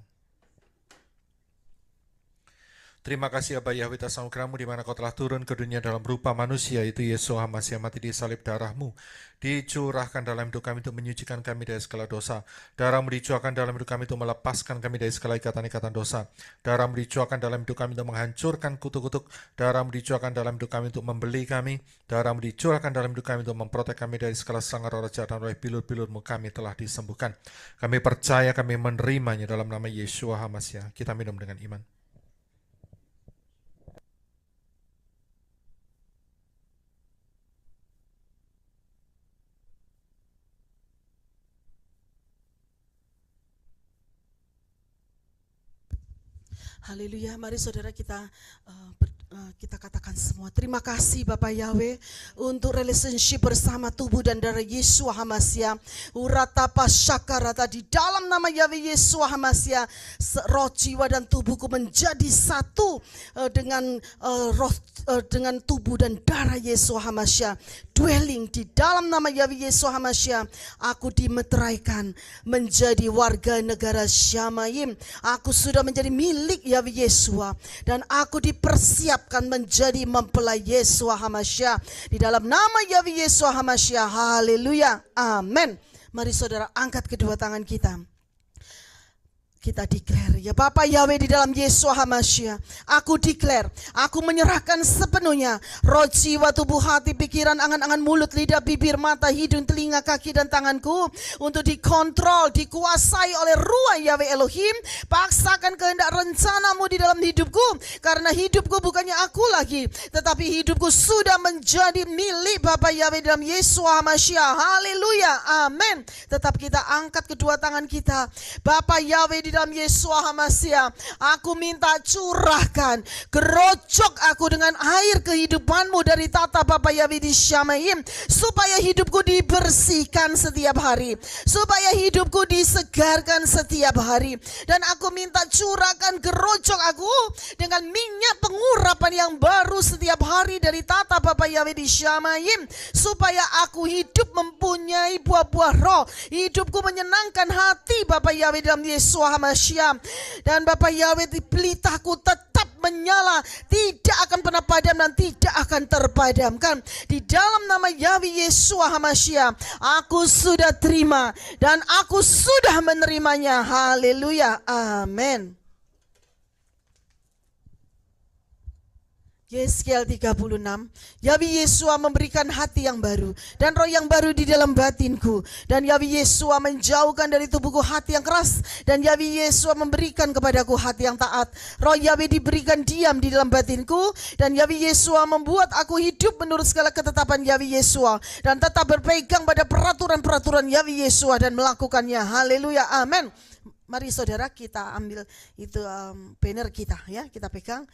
Terima kasih Aba Yahweh atas anugerah-Mu di mana Kau telah turun ke dunia dalam rupa manusia, itu Yeshua HaMashiach mati di salib, darah-Mu dicurahkan dalam hidup kami untuk menyucikan kami dari segala dosa. Darah-Mu dicurahkan dalam hidup kami untuk melepaskan kami dari segala ikatan-ikatan dosa. Darah-Mu dicurahkan dalam hidup kami untuk menghancurkan kutuk-kutuk. Darah-Mu dicurahkan dalam hidup kami untuk membeli kami. Darah-Mu dicurahkan dalam hidup kami untuk memprotek kami dari segala serangan roh jahat, dan oleh bilur-bilur-Mu kami telah disembuhkan. Kami percaya, kami menerimanya dalam nama Yeshua HaMashiach. Kita minum dengan iman. Haleluya, mari saudara kita kita katakan semua. Terima kasih Bapak Yahweh untuk relationship bersama tubuh dan darah Yeshua HaMashiach. Uratapa syakarata, di dalam nama Yahweh Yeshua HaMashiach, roh, jiwa dan tubuhku menjadi satu dengan dengan tubuh dan darah Yeshua HaMashiach. Dwelling di dalam nama Yahweh Yeshua HaMashiach, aku dimeteraikan menjadi warga negara Syamayim. Aku sudah menjadi milik Yahweh Yeshua dan aku dipersiapkan menjadi mempelai Yeshua HaMashiach di dalam nama Yahweh Yeshua HaMashiach. Haleluya, amin. Mari saudara angkat kedua tangan kita. Kita declare, ya Bapa Yahweh, di dalam Yeshua HaMashiach, aku declare, aku menyerahkan sepenuhnya roh, jiwa, tubuh, hati, pikiran, angan-angan, mulut, lidah, bibir, mata, hidung, telinga, kaki, dan tanganku untuk dikontrol, dikuasai oleh Ruach Yahweh Elohim. Paksakan kehendak rencanamu di dalam hidupku, karena hidupku bukannya aku lagi, tetapi hidupku sudah menjadi milik Bapa Yahweh dalam Yeshua HaMashiach. Haleluya, amin. Tetap kita angkat kedua tangan kita. Bapa Yahweh, di dalam Yeshua HaMashiach, aku minta curahkan, gerojok aku dengan air kehidupanmu dari tata Bapa Yahweh di Syamayim, supaya hidupku dibersihkan setiap hari, supaya hidupku disegarkan setiap hari. Dan aku minta curahkan, gerojok aku dengan minyak pengurapan yang baru setiap hari dari tata Bapa Yahweh di Syamayim, supaya aku hidup mempunyai buah-buah roh, hidupku menyenangkan hati Bapa Yahweh dalam Yeshua HaMashiach. Dan Bapa Yahweh, di pelitaku tetap menyala, tidak akan pernah padam dan tidak akan terpadamkan. Di dalam nama Yahweh Yeshua HaMashiach, aku sudah terima dan aku sudah menerimanya. Haleluya, amin. Yeskiel 36, Yahweh Yeshua memberikan hati yang baru dan roh yang baru di dalam batinku. Dan Yahweh Yeshua menjauhkan dari tubuhku hati yang keras, dan Yahweh Yeshua memberikan kepadaku hati yang taat. Roh Yahweh diberikan diam di dalam batinku, dan Yahweh Yeshua membuat aku hidup menurut segala ketetapan Yahweh Yeshua, dan tetap berpegang pada peraturan-peraturan Yahweh Yeshua dan melakukannya. Haleluya, amin. Mari saudara kita ambil itu banner kita, ya, kita pegang.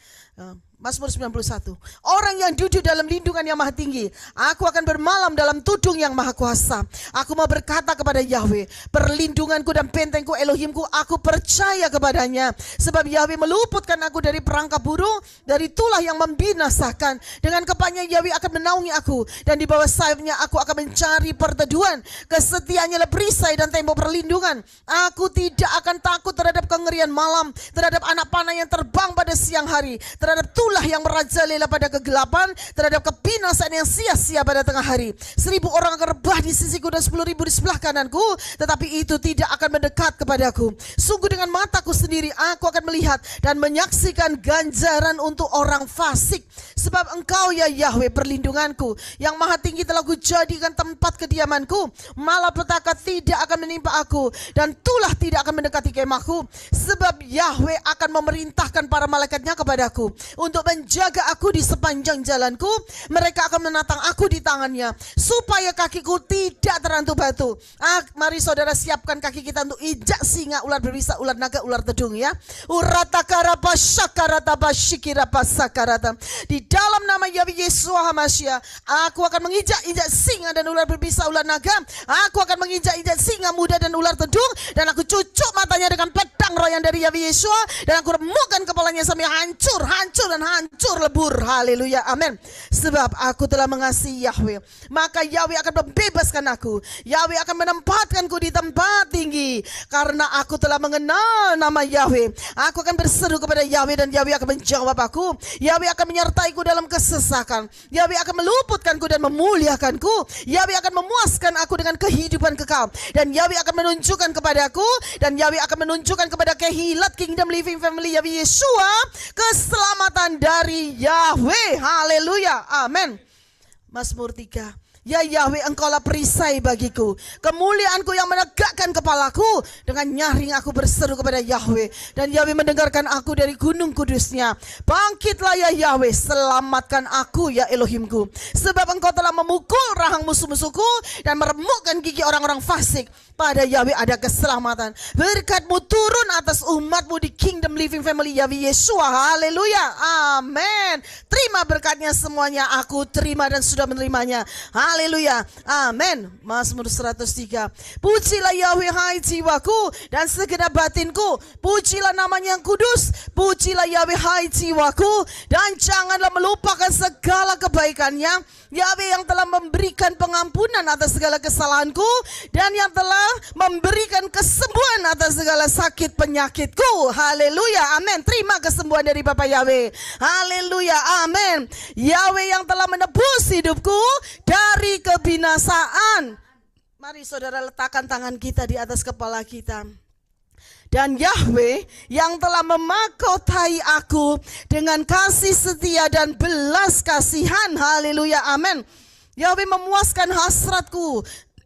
Mazmur 91. Orang yang duduk dalam lindungan yang maha tinggi, aku akan bermalam dalam tudung yang maha kuasa. Aku mau berkata kepada Yahweh, perlindunganku dan bentengku, Elohimku, aku percaya kepadanya. Sebab Yahweh meluputkan aku dari perangkap burung, dari tulah yang membinasakan. Dengan kepalanya Yahweh akan menaungi aku, dan di bawah sayapnya aku akan mencari perteduhan. Kesetiaannya adalah perisai dan tembok perlindungan. Aku tidak akan takut terhadap kengerian malam, terhadap anak panah yang terbang pada siang hari, terhadap tulah yang merajalela pada kegelapan, terhadap kebinasaan yang sia-sia pada tengah hari. 1000 orang akan rebah di sisiku dan 10.000 di sebelah kananku, tetapi itu tidak akan mendekat kepadaku. Sungguh dengan mataku sendiri aku akan melihat dan menyaksikan ganjaran untuk orang fasik. Sebab Engkau, ya Yahweh, perlindunganku, yang maha tinggi telah kujadikan tempat kediamanku. Malapetaka tidak akan menimpa aku, dan tulah tidak akan mendekati kemahku. Sebab Yahweh akan memerintahkan para malaikatnya kepadaku untuk menjaga aku di sepanjang jalanku. Mereka akan menatang aku di tangannya, supaya kakiku tidak terantuk batu. Mari saudara siapkan kaki kita untuk injak singa, ular berbisa, ular naga, ular tedung, ya. Uratakarapa syakarata shikirapa sakarata. Di dalam nama Yahweh Yeshua HaMashiach, aku akan menginjak-injak singa dan ular berbisa, ular naga. Aku akan menginjak-injak singa muda dan ular tedung, dan aku cucuk matanya dengan pedang roh yang dari Yahweh Yeshua, dan aku remukkan kepalanya sampai hancur dan hancur lebur. Haleluya, amin. Sebab aku telah mengasihi Yahweh, maka Yahweh akan membebaskan aku. Yahweh akan menempatkanku di tempat tinggi, karena aku telah mengenal nama Yahweh. Aku akan berseru kepada Yahweh dan Yahweh akan menjawab aku. Yahweh akan menyertaiku dalam kesesakan. Yahweh akan meluputkanku dan memuliakanku. Yahweh akan memuaskan aku dengan kehidupan kekal, dan Yahweh akan menunjukkan kepadaku, dan Yahweh akan menunjukkan kepada Kehilat Kingdom Living Family Yahweh Yeshua keselamatan dari Yahweh. Haleluya, amin. Mazmur 3. Ya Yahweh, engkaulah perisai bagiku, kemuliaanku yang menegakkan kepalaku. Dengan nyaring aku berseru kepada Yahweh, dan Yahweh mendengarkan aku dari gunung kudusnya. Bangkitlah ya Yahweh, selamatkan aku ya Elohimku. Sebab engkau telah memukul rahang musuh-musuhku dan meremukkan gigi orang-orang fasik. Pada Yahweh ada keselamatan. Berkat-Mu turun atas umat-Mu di Kingdom Living Family Yahweh Yeshua. Haleluya, amin. Terima berkatnya semuanya, aku terima dan sudah menerimanya. Haleluya, amin. Mazmur 103. Pujilah Yahweh hai jiwaku dan segenap batinku, pujilah namanya yang kudus. Pujilah Yahweh hai jiwaku, dan janganlah melupakan segala kebaikannya. Yahweh yang telah memberikan pengampunan atas segala kesalahanku, dan yang telah memberikan kesembuhan atas segala sakit penyakitku. Haleluya, amin. Terima kesembuhan dari Bapa Yahweh. Haleluya, amin. Yahweh yang telah menebus hidupku dari kebinasaan. Mari saudara letakkan tangan kita di atas kepala kita. Dan Yahweh yang telah memahkotai aku dengan kasih setia dan belas kasihan. Haleluya, amin. Yahweh memuaskan hasratku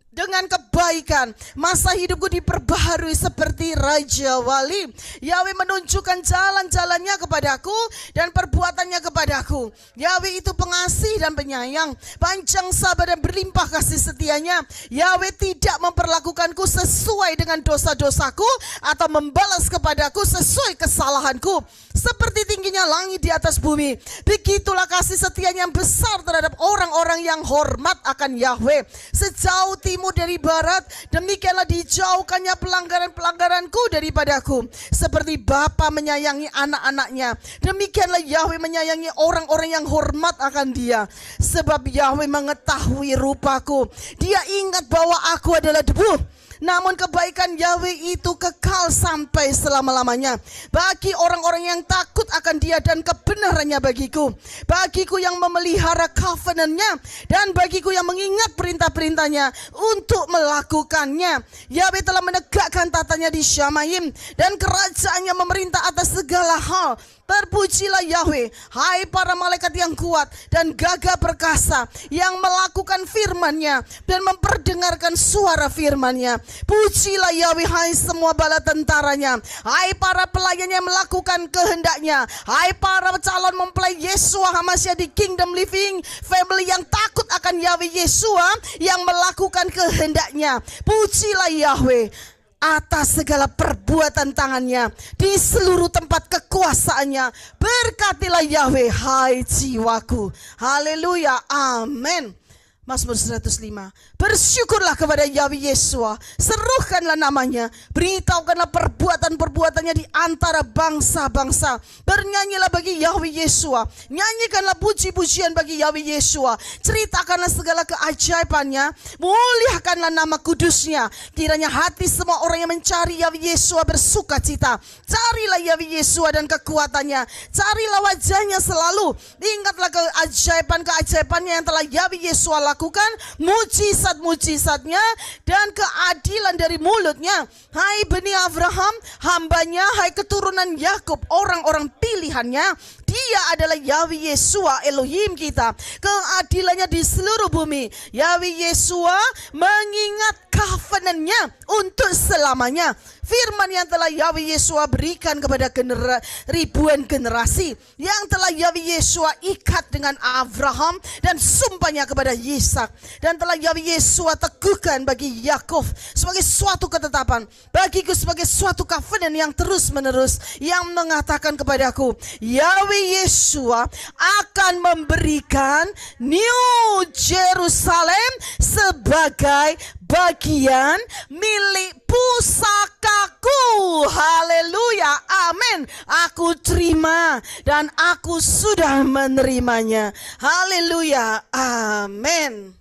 dengan kebaikan. Masa hidupku diperbaharui seperti Raja Wali. Yahweh menunjukkan jalan-jalannya kepadaku dan perbuatannya kepadaku. Yahweh itu pengasih dan penyayang, panjang sabar dan berlimpah kasih setianya. Yahweh tidak memperlakukanku sesuai dengan dosa-dosaku atau membalas kepadaku sesuai kesalahanku. Seperti tingginya langit di atas bumi, begitulah kasih setianya yang besar terhadap orang-orang yang hormat akan Yahweh. Sejauh timur dari barat, demikianlah dijauhkannya pelanggaran-pelanggaranku daripadaku. Seperti Bapa menyayangi anak-anaknya, demikianlah Yahweh menyayangi orang-orang yang hormat akan Dia. Sebab Yahweh mengetahui rupaku, Dia ingat bahwa aku adalah debu. Namun kebaikan Yahweh itu kekal sampai selama-lamanya bagi orang-orang yang takut akan Dia, dan kebenarannya bagiku, bagiku yang memelihara covenant-Nya, dan bagiku yang mengingat perintah-perintahnya untuk melakukannya. Yahweh telah menegakkan tatanya di Syamayim, dan kerajaannya memerintah atas segala hal. Terpujilah Yahweh, hai para malaikat yang kuat dan gagah perkasa, yang melakukan firman-Nya dan memperdengarkan suara firman-Nya. Pujilah Yahweh, hai semua bala tentaranya, hai para pelayan yang melakukan kehendak-Nya, hai para calon mempelai Yeshua HaMashiach di Kingdom Living Family yang takut akan Yahweh Yeshua, yang melakukan kehendak-Nya. Pujilah Yahweh atas segala perbuatan tangannya di seluruh tempat kekuasaannya. Berkatilah Yahweh, hai jiwaku. Haleluya, amin. Mazmur 105. Bersyukurlah kepada Yahweh Yeshua, serukanlah namanya, beritahukanlah perbuatan-perbuatannya di antara bangsa-bangsa. Bernyanyilah bagi Yahweh Yeshua, nyanyikanlah puji-pujian bagi Yahweh Yeshua. Ceritakanlah segala keajaibannya, muliakanlah nama kudusnya. Kiranya hati semua orang yang mencari Yahweh Yeshua bersuka cita. Carilah Yahweh Yeshua dan kekuatannya, carilah wajahnya selalu. Ingatlah keajaiban-keajaibannya yang telah Yahweh Yeshua lakukan, mujizat-mujizatnya dan keadilan dari mulutnya. Hai bani Abraham, hambanya, hai keturunan Yakub, orang-orang pilihannya. Dia adalah Yahweh Yeshua Elohim kita, keadilannya di seluruh bumi. Yahweh Yeshua mengingat covenant-Nya untuk selamanya. Firman yang telah Yahweh Yeshua berikan kepada ribuan generasi, yang telah Yahweh Yeshua ikat dengan Abraham dan sumpahnya kepada Ishak, dan telah Yahweh Yeshua teguhkan bagi Yakub sebagai suatu ketetapan, bagiku sebagai suatu covenant yang terus menerus, yang mengatakan kepadaku, Yahweh Yeshua akan memberikan New Jerusalem sebagai bagian milik pusakaku. Haleluya, Amin. Aku terima dan aku sudah menerimanya. Haleluya. Amin.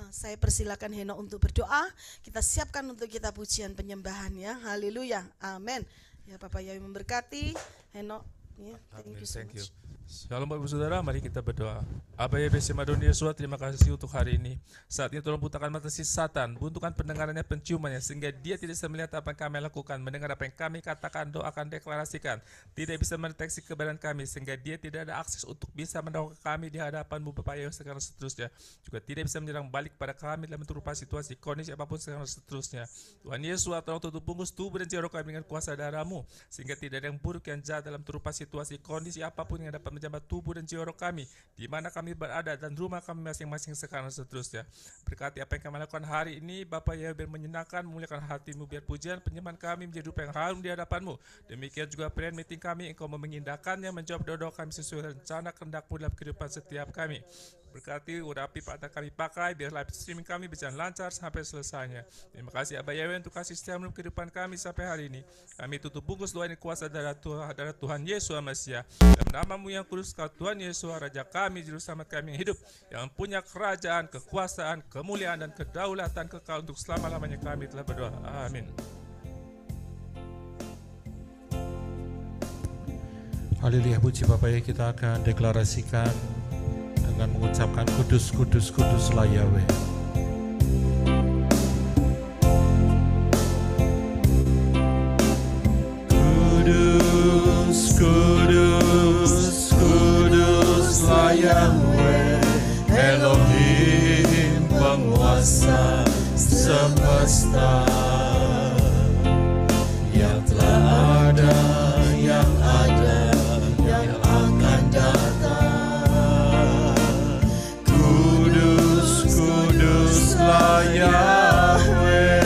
Saya persilakan Heno untuk berdoa. Kita siapkan untuk kita pujian penyembahan ya. Haleluya. Amin. Ya, Bapak Yawi memberkati. Heno, ya, thank you so much. Shalom Bapak Ibu Saudara, mari kita berdoa. Aba ya Besi Madon Yesus, terima kasih untuk hari ini. Saat ini tolong bukakan mata si Satan, buntukan pendengarannya, penciumannya, sehingga dia tidak bisa melihat apa yang kami lakukan, mendengar apa yang kami katakan, doakan, deklarasikan, tidak bisa mendeteksi kebenaran kami, sehingga dia tidak ada akses untuk bisa mendakwa kami di hadapan-Mu Bapak Yesus sekarang seterusnya. Juga tidak bisa menyerang balik pada kami dalam berupa situasi, kondisi apapun sekarang seterusnya. Tuhan Yesus, tolong tutup bungkus tubuh dan jiwa kami dengan kuasa darah-Mu, sehingga tidak ada yang buruk yang jahat dalam berupa situasi, kondisi apapun yang dapat menjamah tubuh dan jiwa roh kami, di mana kami berada dan rumah kami masing-masing sekarang seterusnya. Berkati apa yang kami lakukan hari ini, Bapa ya, biar menyenangkan, memuliakan hati-Mu, biar pujian penyembahan kami menjadi rupa yang harum di hadapan-Mu. Demikian juga prayer meeting kami, Engkau mengindahkannya, menjawab doa kami sesuai rencana kehendak-Mu dalam kehidupan setiap kami. Berkati urapi pada kami pakai, biar live streaming kami berjalan lancar sampai selesainya. Terima kasih Abah Yahweh untuk kasih setia dalam kehidupan kami sampai hari ini. Kami tutup bungkus doa ini kuasa darah Tuhan Yesus Mesias. Dalam nama-Mu yang kudus, Kau Tuhan Yesus, Raja kami, Juru Selamat kami yang hidup, yang punya kerajaan, kekuasaan, kemuliaan dan kedaulatan kekal untuk selama-lamanya. Kami telah berdoa. Amin. Haleluya, puji Bapa ya, kita akan deklarasikan dengan mengucapkan kudus, kudus, kuduslah Yahweh. Kudus, kudus, kuduslah Yahweh, Elohim penguasa semesta, yang telah ada, yang ada, yang akan datang. Kudus, kuduslah Yahweh.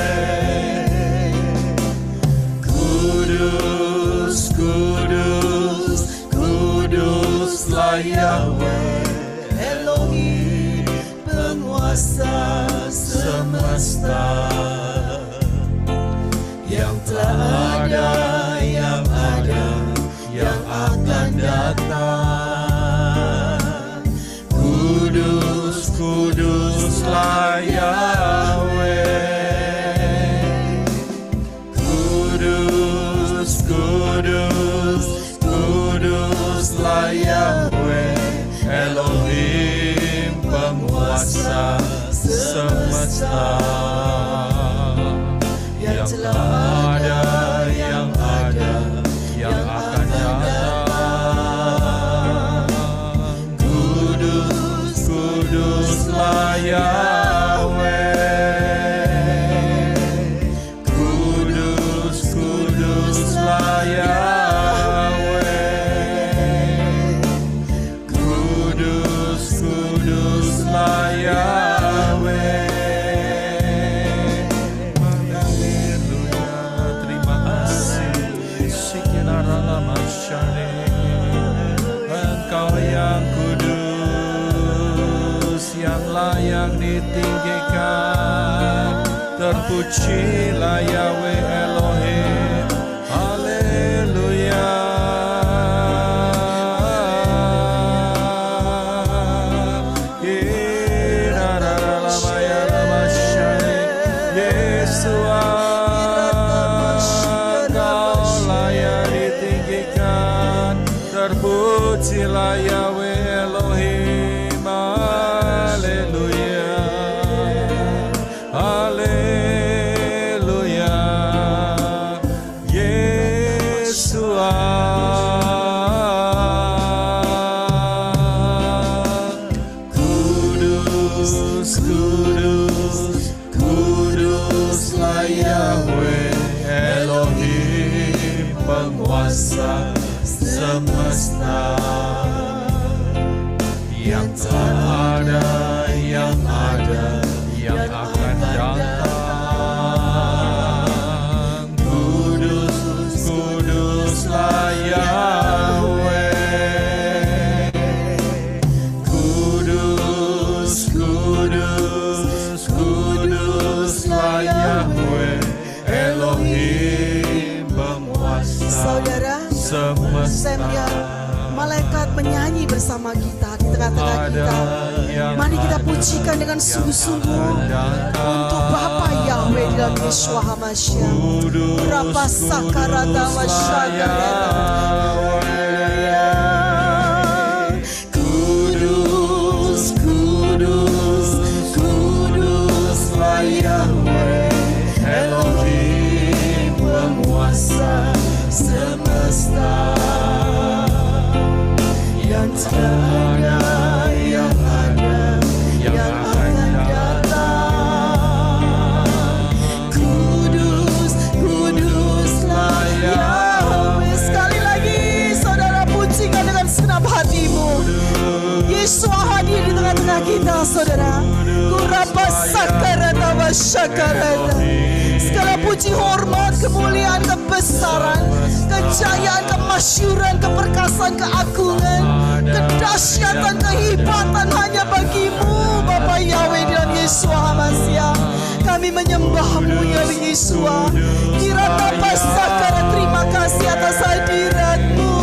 Kudus, kudus, kuduslah Yahweh, Elohim penguasa semesta, yang telah ada, yang ada, yang akan datang. Kudus, kuduslah Yahweh. Kudus, kudus, kuduslah Yahweh, Elohim penguasa semesta, yang telah ada, yang ada, yang akan datang. Kudus, kuduslah Yahweh. Kudus, kuduslah Yahweh. Kudus, kuduslah Yahweh. Haleluya, terima kasih. Engkau yang kudus, yang layak ditinggikan. Terpujilah Yahweh Elohim. Haleluya. Terpujilah Yahweh Elohim. Haleluya. Haleluya. Yesua. Kudus, kudus, kuduslah Yahweh Elohim penguasa semesta, yang telah ada, yang ada, yang akan datang. Kudus, kuduslah Yahweh. Kudus, kudus, kuduslah Yahweh Elohim penguasa saudara Semya, malaikat menyanyi bersama kita di tengah-tengah kita. Mari kita pujikan dengan sungguh-sungguh untuk Bapa Yahweh di dalam Yeshua HaMashiach. Rapa sakarata wasyakarata. Kudus, kudus, kuduslah Yahweh Elohim penguasa semesta. Yang ada, yang ada, yang akan datang. Kudus, kuduslah Yahweh. Sekali lagi saudara pujikan dengan segenap hatimu. Yeshua hadir di tengah-tengah kita saudara. Kurapa sakarata wasyakarata. Segala puji, hormat, kemuliaan, kebesaran, kejayaan, kemasyuran, keperkasaan, keagungan, kedahsyatan, kehebatan hanya bagimu Bapa Yahweh dalam Yeshua HaMashiach. Kami menyembahmu ya Yeshua. Kirata pasakara, terima kasih atas hadiratmu.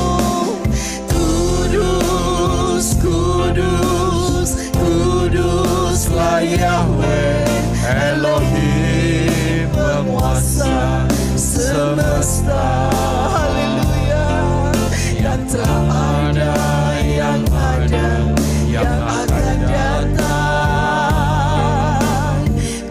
Kudus, kudus, kuduslah Yahweh Elohim penguasa semesta. Haleluya. Yang telah ada, yang ada, yang akan datang.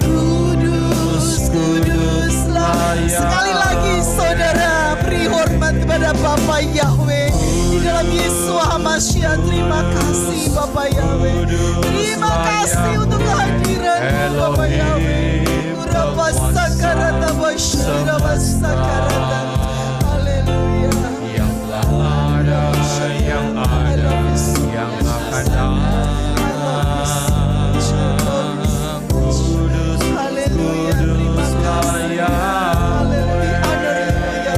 Kudus, kuduslah. Sekali lagi saudara beri hormat kepada Bapa Yahweh di dalam Yeshua HaMashiach. Terima kasih Bapa Yahweh. Terima kasih untuk kehadiran Bapa Yahweh. Urapa sakarata wasyura wasakarata. Haleluya. Yang telah ada, yang ada, yang akan datang. Haleluya. Terima kasih. Haleluya. Haleluya.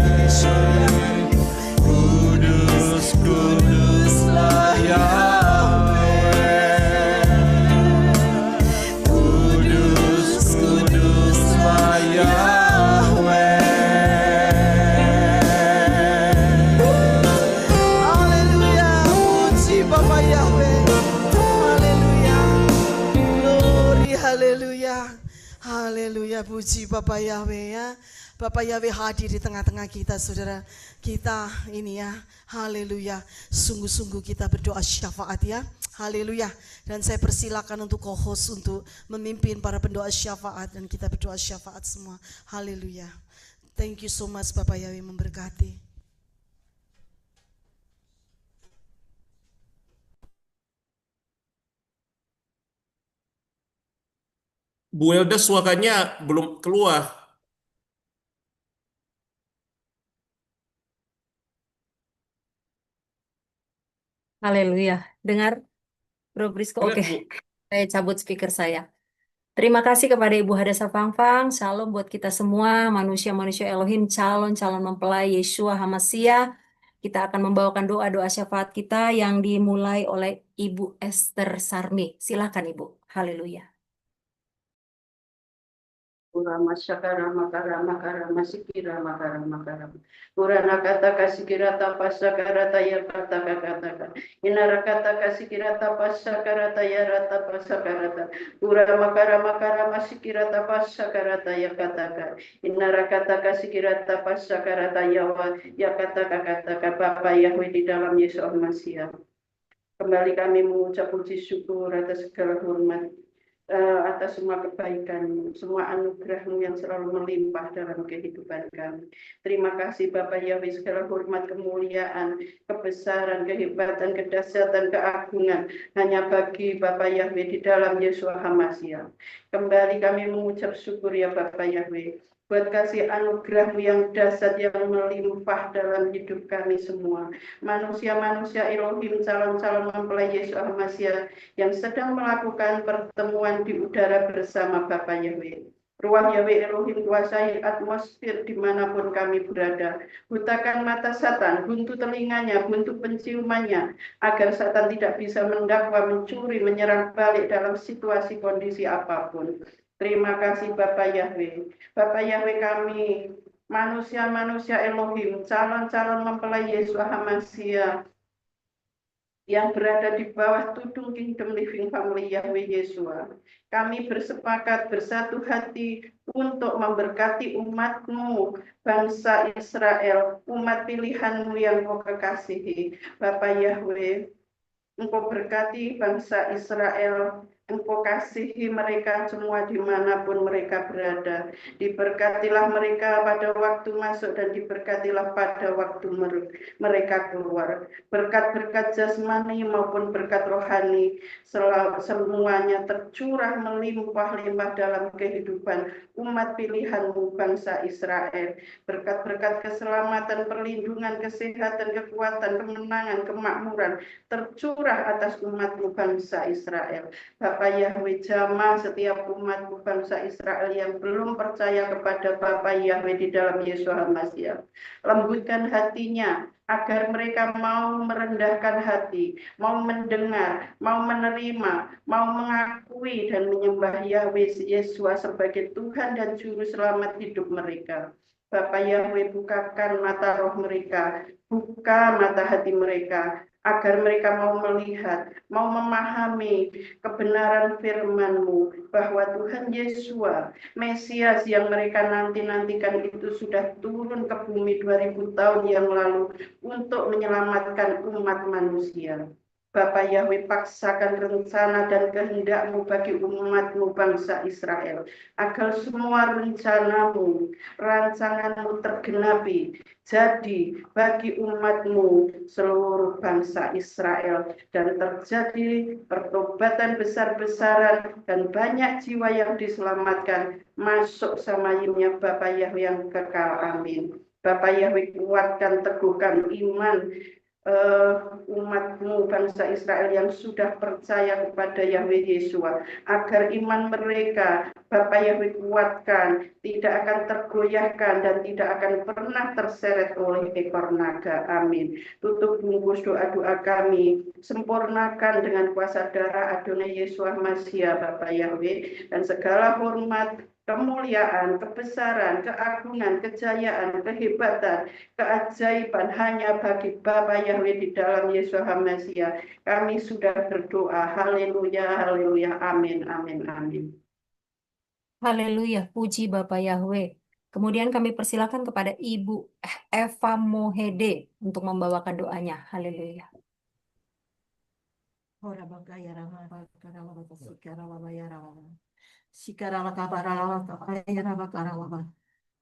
Kudus, kuduslah Yahweh. Kudus, kuduslah Yahweh. Haleluya. Puji Bapa Yahweh. Haleluya. Glory, haleluya. Haleluya. Puji Bapa Yahweh ya. Bapak Yahweh hadir di tengah-tengah kita saudara. Kita ini ya, haleluya. Sungguh-sungguh kita berdoa syafaat ya. Haleluya. Dan saya persilakan untuk co-host untuk memimpin para pendoa syafaat. Dan kita berdoa syafaat semua. Haleluya. Thank you so much Bapak Yahweh memberkati. Bu Elda suaranya belum keluar. Haleluya. Dengar, Bro Brisco? Dengar, Oke, Bu. saya cabut speaker saya. Terima kasih kepada Ibu Hadasa Fangfang. Shalom buat kita semua, manusia-manusia Elohim, calon-calon mempelai Yeshua HaMashiach. Kita akan membawakan doa-doa syafaat kita yang dimulai oleh Ibu Esther Sarmi. Silakan Ibu. Haleluya. Urama sakara makara makara masikira makara makara. Urana kata kasikira tapasa karata ya kata kata. Inara kata kasikira tapasa karata ya rata pasa karata. Urama makara makara masikira tapasa karata ya kata. Inara kata kasikira tapasa karata ya kata Bapa Yahweh di dalam Yesus HaMashiach. Kembali kami mengucap puji syukur atas segala hormat, atas semua kebaikan, semua anugerah-Mu yang selalu melimpah dalam kehidupan kami. Terima kasih Bapak Yahweh, segala hormat, kemuliaan, kebesaran, kehebatan, kedahsyatan, keagungan hanya bagi Bapak Yahweh di dalam Yesus HaMashiach. Kembali kami mengucap syukur ya Bapak Yahweh, buat kasih anugerah-Mu yang dahsyat yang melimpah dalam hidup kami semua. Manusia-manusia Elohim, calon-calon mempelai Yesus HaMashiach yang sedang melakukan pertemuan di udara bersama Bapa Yahweh. Ruah Yahweh Elohim kuasai atmosfer dimanapun kami berada. Butakan mata Satan, buntu telinganya, buntu penciumannya, agar Satan tidak bisa mendakwa, mencuri, menyerang balik dalam situasi kondisi apapun. Terima kasih Bapak Yahweh. Bapak Yahweh, kami manusia-manusia Elohim, calon-calon mempelai Yesus HaMashiach yang berada di bawah tudung Kingdom Living Family Yahweh Yesua. Kami bersepakat bersatu hati untuk memberkati umat-Mu, bangsa Israel, umat pilihan-Mu yang Kau kekasihi. Bapa Yahweh, Engkau berkati bangsa Israel, Engkau kasihi mereka semua dimanapun mereka berada. Diberkatilah mereka pada waktu masuk dan diberkatilah pada waktu mereka keluar. Berkat-berkat jasmani maupun berkat rohani semuanya tercurah melimpah-limpah dalam kehidupan umat pilihan-Mu bangsa Israel. Berkat-berkat keselamatan, perlindungan, kesehatan, kekuatan, kemenangan, kemakmuran tercurah atas umat-Mu bangsa Israel. Bapa Yahweh, jamah setiap umat-Mu bangsa Israel yang belum percaya kepada Bapa Yahweh di dalam Yesus HaMashiach. Lembutkan hatinya agar mereka mau merendahkan hati, mau mendengar, mau menerima, mau mengakui dan menyembah Yahweh Yesua sebagai Tuhan dan Juru Selamat hidup mereka. Bapa Yahweh, bukakan mata roh mereka, buka mata hati mereka, agar mereka mau melihat, mau memahami kebenaran firman-Mu, bahwa Tuhan Yesua, Mesias yang mereka nanti-nantikan itu sudah turun ke bumi 2000 tahun yang lalu untuk menyelamatkan umat manusia. Bapa Yahweh, paksakan rencana dan kehendak-Mu bagi umat-Mu bangsa Israel, agar semua rencana-Mu, rancangan-Mu tergenapi, jadi bagi umat-Mu seluruh bangsa Israel, dan terjadi pertobatan besar-besaran dan banyak jiwa yang diselamatkan masuk samayimnya Bapa Yahweh yang kekal. Amin. Bapa Yahweh, kuatkan, teguhkan iman umat-Mu bangsa Israel yang sudah percaya kepada Yahweh Yesua, agar iman mereka, Bapa Yahweh, kuatkan, tidak akan tergoyahkan dan tidak akan pernah terseret oleh ekor naga. Amin. Tutup bungkus doa-doa kami, sempurnakan dengan kuasa darah Adonai Yesus HaMashiach, Bapa Yahweh, dan segala hormat, kemuliaan, kebesaran, keagungan, kejayaan, kehebatan, keajaiban hanya bagi Bapa Yahweh di dalam Yesus HaMashiach. Kami sudah berdoa. Haleluya, haleluya, amin, amin, amin. Haleluya, puji Bapak Yahweh. Kemudian kami persilakan kepada Ibu Eva Mohede untuk membawakan doanya. Haleluya.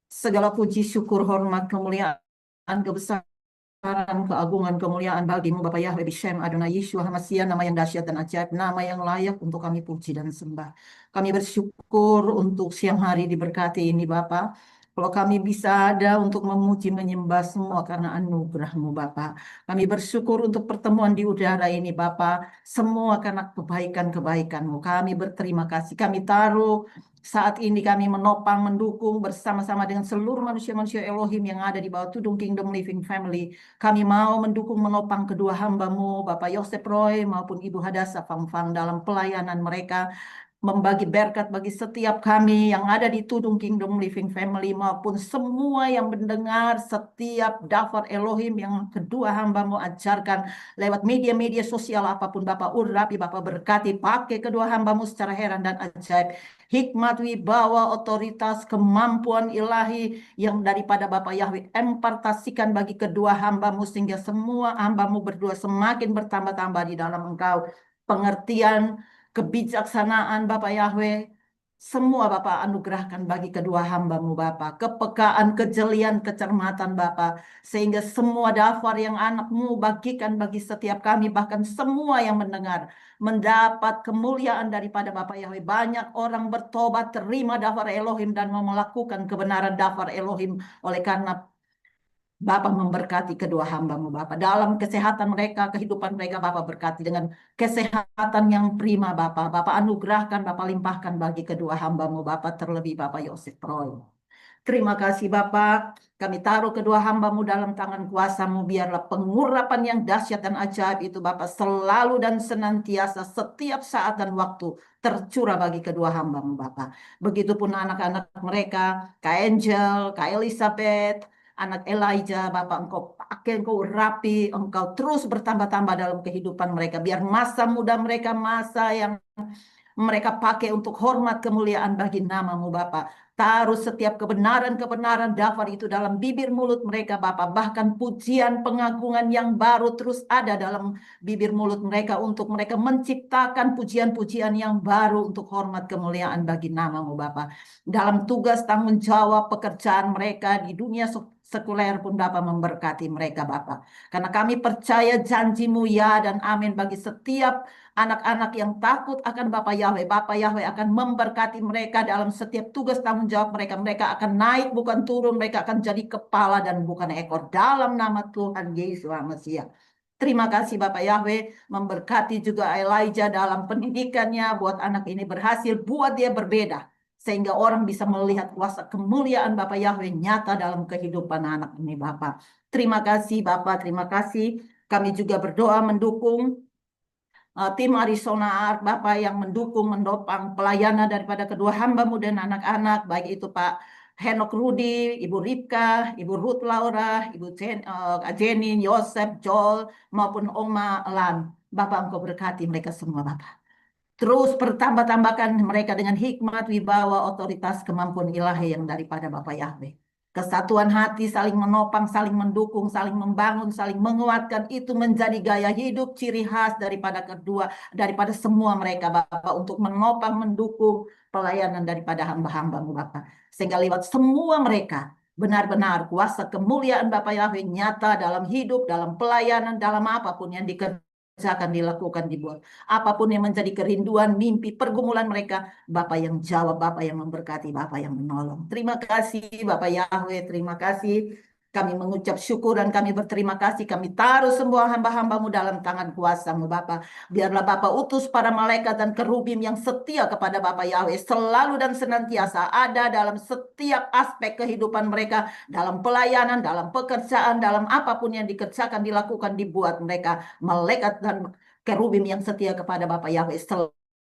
Segala puji, syukur, hormat, kemuliaan, kebesaran, keagungan, kemuliaan bagimu Bapa Yahweh Bishem Adonai Yeshua HaMashiach, nama yang dahsyat dan ajaib, nama yang layak untuk kami puji dan sembah. Kami bersyukur untuk siang hari diberkati ini Bapa. Kalau kami bisa ada untuk memuji menyembah semua karena anugerah-Mu Bapa. Kami bersyukur untuk pertemuan di udara ini Bapa. Semua karena kebaikan-kebaikan-Mu. Kami berterima kasih. Kami taruh saat ini kami menopang, mendukung bersama-sama dengan seluruh manusia-manusia Elohim yang ada di bawah tudung Kingdom Living Family. Kami mau mendukung, menopang kedua hamba-Mu, Bapak Yosef Roy maupun Ibu Hadassah Fang dalam pelayanan mereka, membagi berkat bagi setiap kami yang ada di tudung Kingdom Living Family maupun semua yang mendengar setiap daftar Elohim yang kedua hamba-Mu ajarkan lewat media-media sosial apapun. Bapak urapi, Bapak berkati, pakai kedua hamba-Mu secara heran dan ajaib. Hikmat, wibawa, otoritas, kemampuan ilahi yang daripada Bapak Yahweh impartasikan bagi kedua hamba-Mu sehingga semua hamba-Mu berdua semakin bertambah-tambah di dalam Engkau. Pengertian, kebijaksanaan Bapak Yahweh, semua Bapak anugerahkan bagi kedua hamba-Mu Bapak. Kepekaan, kejelian, kecermatan Bapak. Sehingga semua daftar yang anak-Mu bagikan bagi setiap kami, bahkan semua yang mendengar, mendapat kemuliaan daripada Bapak Yahweh. Banyak orang bertobat, terima daftar Elohim dan mau melakukan kebenaran daftar Elohim. Oleh karena Bapak memberkati kedua hamba-Mu Bapak. Dalam kesehatan mereka, kehidupan mereka Bapak berkati dengan kesehatan yang prima Bapak. Bapak anugerahkan, Bapak limpahkan bagi kedua hamba-Mu Bapak, terlebih Bapak Yosef Roy. Terima kasih Bapa. Kami taruh kedua hamba-Mu dalam tangan kuasa-Mu. Biarlah pengurapan yang dahsyat dan ajaib itu Bapa selalu dan senantiasa setiap saat dan waktu tercurah bagi kedua hamba-Mu Bapa. Begitupun anak-anak mereka, Kak Angel, Kak Elizabeth, anak Elijah, Bapak Engkau pakai, Engkau rapi, Engkau terus bertambah-tambah dalam kehidupan mereka. Biar masa muda mereka, masa yang mereka pakai untuk hormat kemuliaan bagi nama-Mu Bapa. Taruh setiap kebenaran-kebenaran daftar itu dalam bibir mulut mereka Bapa. Bahkan pujian pengagungan yang baru terus ada dalam bibir mulut mereka untuk mereka menciptakan pujian-pujian yang baru untuk hormat kemuliaan bagi nama-Mu Bapa. Dalam tugas tanggung jawab pekerjaan mereka di dunia sekuler pun Bapa memberkati mereka Bapa. Karena kami percaya janji-Mu ya dan amin bagi setiap anak-anak yang takut akan Bapa Yahweh. Bapa Yahweh akan memberkati mereka dalam setiap tugas tanggung jawab mereka. Mereka akan naik bukan turun. Mereka akan jadi kepala dan bukan ekor. Dalam nama Tuhan Yesus Mesias. Terima kasih Bapak Yahweh. Memberkati juga Elijah dalam pendidikannya. Buat anak ini berhasil. Buat dia berbeda. Sehingga orang bisa melihat kuasa kemuliaan Bapak Yahweh nyata dalam kehidupan anak ini Bapak. Terima kasih Bapak. Terima kasih. Kami juga berdoa mendukung tim Arizona Art Bapak yang mendukung, mendopang pelayanan daripada kedua hamba-Mu dan anak-anak, baik itu Pak Henok Rudi, Ibu Ripka, Ibu Ruth Laura, Ibu Jenny, Yosef, Joel, maupun Oma Lan. Bapak Engkau berkati mereka semua Bapak. Terus bertambah-tambahkan mereka dengan hikmat, wibawa, otoritas, kemampuan ilahi yang daripada Bapak Yahweh. Kesatuan hati, saling menopang, saling mendukung, saling membangun, saling menguatkan, itu menjadi gaya hidup ciri khas daripada semua mereka Bapak, untuk menopang, mendukung pelayanan daripada hamba-hamba-Mu Bapak. Sehingga lewat semua mereka benar-benar kuasa kemuliaan Bapak Yahweh nyata dalam hidup, dalam pelayanan, dalam apapun yang akan dilakukan, dibuat. Apapun yang menjadi kerinduan, mimpi, pergumulan mereka, Bapak yang jawab, Bapak yang memberkati, Bapak yang menolong. Terima kasih Bapak Yahweh, terima kasih. Kami mengucap syukur dan kami berterima kasih. Kami taruh semua hamba-hamba-Mu dalam tangan kuasa-Mu Bapak. Biarlah Bapak utus para malaikat dan kerubim yang setia kepada Bapak Yahweh selalu dan senantiasa ada dalam setiap aspek kehidupan mereka, dalam pelayanan, dalam pekerjaan, dalam apapun yang dikerjakan, dilakukan, dibuat mereka. Malaikat dan kerubim yang setia kepada Bapak Yahweh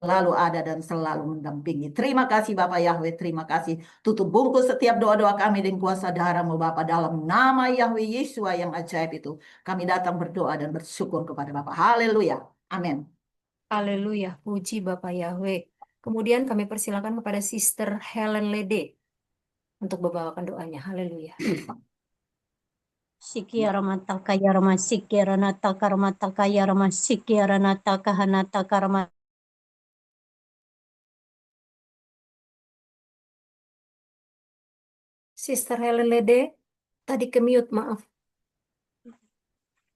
selalu ada dan selalu mendampingi. Terima kasih Bapak Yahweh, terima kasih. Tutup bungkus setiap doa-doa kami dengan kuasa darah-Mu Bapak, dalam nama Yahweh Yesua yang ajaib itu. Kami datang berdoa dan bersyukur kepada Bapak. Haleluya. Amin. Haleluya, puji Bapak Yahweh. Kemudian kami persilakan kepada Sister Helen Lede untuk membawakan doanya. Haleluya. Sikiara mata kaya rama sikiara nata karmata kaya rama sikiara nata kahanata karma. Sister Helen Lede, tadi ke mute, maaf.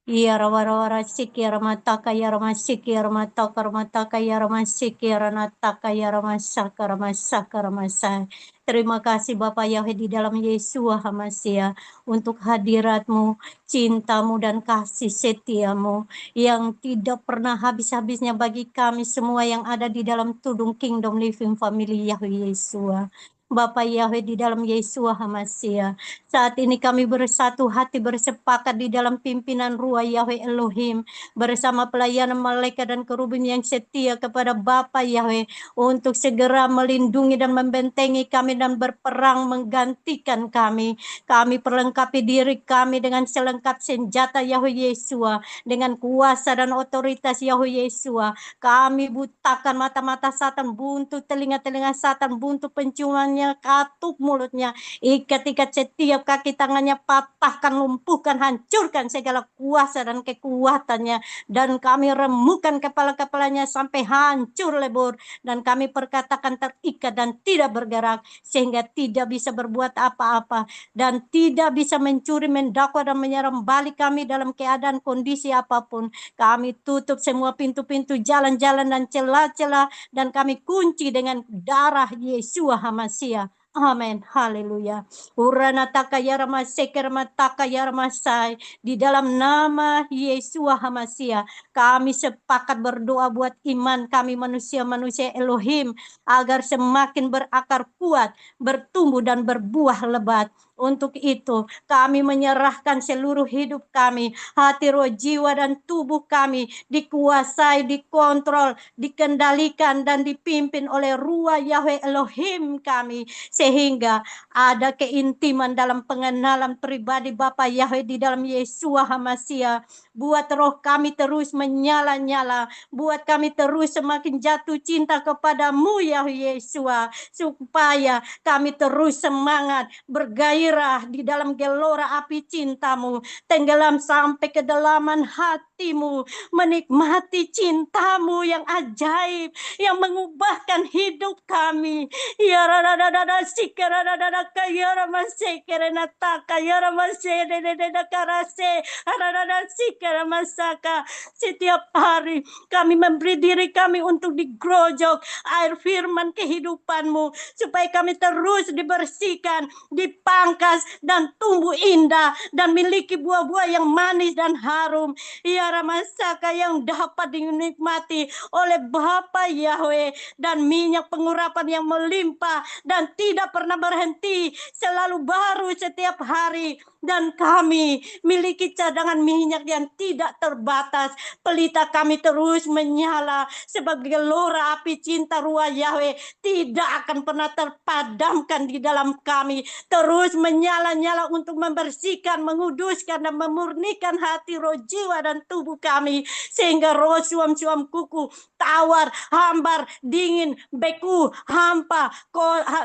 Iya rawara sikiara mata kaya rama sikiara mata karmata kaya rama sikiara nata kaya rama sakarama sakarama sa. Terima kasih Bapak Yahweh di dalam Yesua HaMasiah untuk hadirat-Mu, cinta-Mu dan kasih setia-Mu yang tidak pernah habis-habisnya bagi kami semua yang ada di dalam Tudung Kingdom Living Family Yahweh Yesua. Bapak Yahweh di dalam Yesua HaMasiah. Saat ini kami bersatu hati bersepakat di dalam pimpinan Ruah Yahweh Elohim bersama pelayanan malaikat dan kerubim yang setia kepada Bapak Yahweh untuk segera melindungi dan membentengi kami dan berperang menggantikan kami. Kami perlengkapi diri kami dengan selengkap senjata Yahweh Yesua, dengan kuasa dan otoritas Yahweh Yesua. Kami butakan mata-mata Satan, buntu telinga-telinga Satan, buntu penciumannya, katup mulutnya, ikat-ikat setiap kaki tangannya, patahkan, lumpuhkan, hancurkan segala kuasa dan kekuatannya, dan kami remukkan kepala-kepalanya sampai hancur lebur, dan kami perkatakan terikat dan tidak bergerak, sehingga tidak bisa berbuat apa-apa dan tidak bisa mencuri, mendakwa dan menyerang balik kami dalam keadaan kondisi apapun. Kami tutup semua pintu-pintu, jalan-jalan dan celah-celah, dan kami kunci dengan darah Yesua HaMasiah. Amin, haleluya. Uranataka yaramaseke ramataka yaramasai. Di dalam nama Yesua Hamasia, kami sepakat berdoa buat iman kami manusia-manusia Elohim agar semakin berakar kuat, bertumbuh dan berbuah lebat. Untuk itu, kami menyerahkan seluruh hidup kami, hati, roh, jiwa, dan tubuh kami dikuasai, dikontrol, dikendalikan, dan dipimpin oleh Ruah Yahweh Elohim kami, sehingga ada keintiman dalam pengenalan pribadi Bapa Yahweh di dalam Yesua Hamasia. Buat roh kami terus menyala-nyala, buat kami terus semakin jatuh cinta kepadamu Yahweh Yesua, supaya kami terus semangat, bergairah di dalam gelora api cintamu, tenggelam sampai kedalaman hatimu, menikmati cintamu yang ajaib, yang mengubahkan hidup kami. Ya radadadada sikeradadada kayara masekere nataka yara masede dededa karase radadada sikera masaka. Setiap hari kami memberi diri kami untuk digrojok air firman kehidupanmu, supaya kami terus dibersihkan, dipangkas, dan tumbuh indah, dan miliki buah-buah yang manis dan harum. Ya ramasaka yang dapat dinikmati oleh Bapa Yahweh, dan minyak pengurapan yang melimpah dan tidak pernah berhenti, selalu baru setiap hari. Dan kami miliki cadangan minyak yang tidak terbatas. Pelita kami terus menyala sebagai gelora api cinta Ruah Yahweh, tidak akan pernah terpadamkan di dalam kami. Terus menyala-nyala untuk membersihkan, menguduskan, dan memurnikan hati, roh, jiwa, dan tubuh kami, sehingga roh suam-suam kuku, tawar, hambar, dingin, beku, hampa,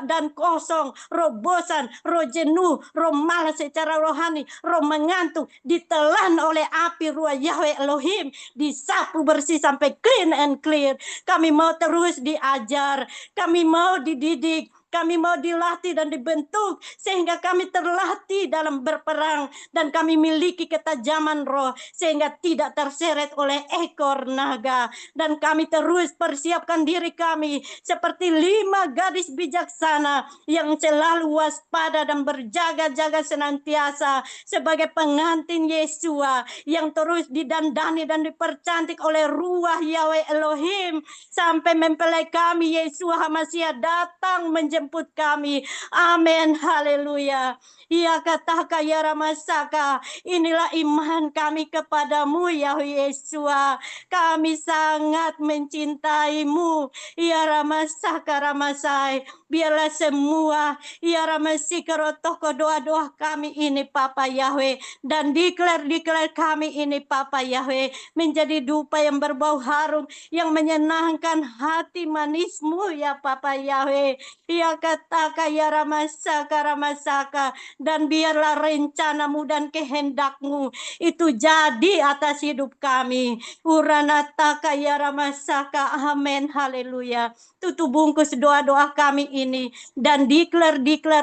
dan kosong, roh bosan, roh jenuh, roh malas secara rohani, roh mengantuk, ditelan oleh api Ruah Yahweh Elohim, disapu bersih sampai clean and clear. Kami mau terus diajar, kami mau dididik, kami mau dilatih dan dibentuk, sehingga kami terlatih dalam berperang, dan kami miliki ketajaman roh, sehingga tidak terseret oleh ekor naga. Dan kami terus persiapkan diri kami seperti 5 gadis bijaksana yang selalu waspada dan berjaga-jaga senantiasa sebagai pengantin Yesua, yang terus didandani dan dipercantik oleh Ruah Yahweh Elohim, sampai mempelai kami Yesua Hamasia datang menjemput kami. Amin, haleluya. Ya kataka ya ramasaka, inilah iman kami kepadamu Yahweh Yesua. Kami sangat mencintaimu ya ramasaka ramasai. Biarlah semua ya ramasika rotoko doa-doa kami ini Papa Yahweh, dan declare kami ini Papa Yahweh menjadi dupa yang berbau harum, yang menyenangkan hati manismu ya Papa Yahweh. Ya kataka ya ramasaka, dan biarlah rencanamu dan kehendakmu itu jadi atas hidup kami. Uranataka ya ramasaka, amin, haleluya. Tutup bungkus doa-doa kami ini, dan declare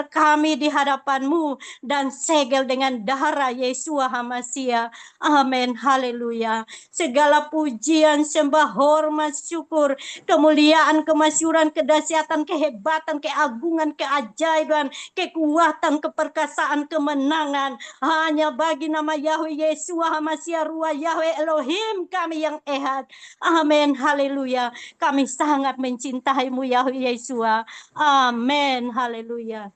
kami di hadapanmu, dan segel dengan darah Yesua Hamasia. Amin, haleluya. Segala pujian, sembah, hormat, syukur, kemuliaan, kemasyuran, kedahsyatan, kehebatan, keagungan, keajaiban, kekuatan, keperkasaan, kemenangan hanya bagi nama Yahweh Yesua Hamasia, Ruah Yahweh Elohim kami yang ehad. Amin, haleluya. Kami sangat mencintaimu Yahweh Yesua. Amin, haleluya.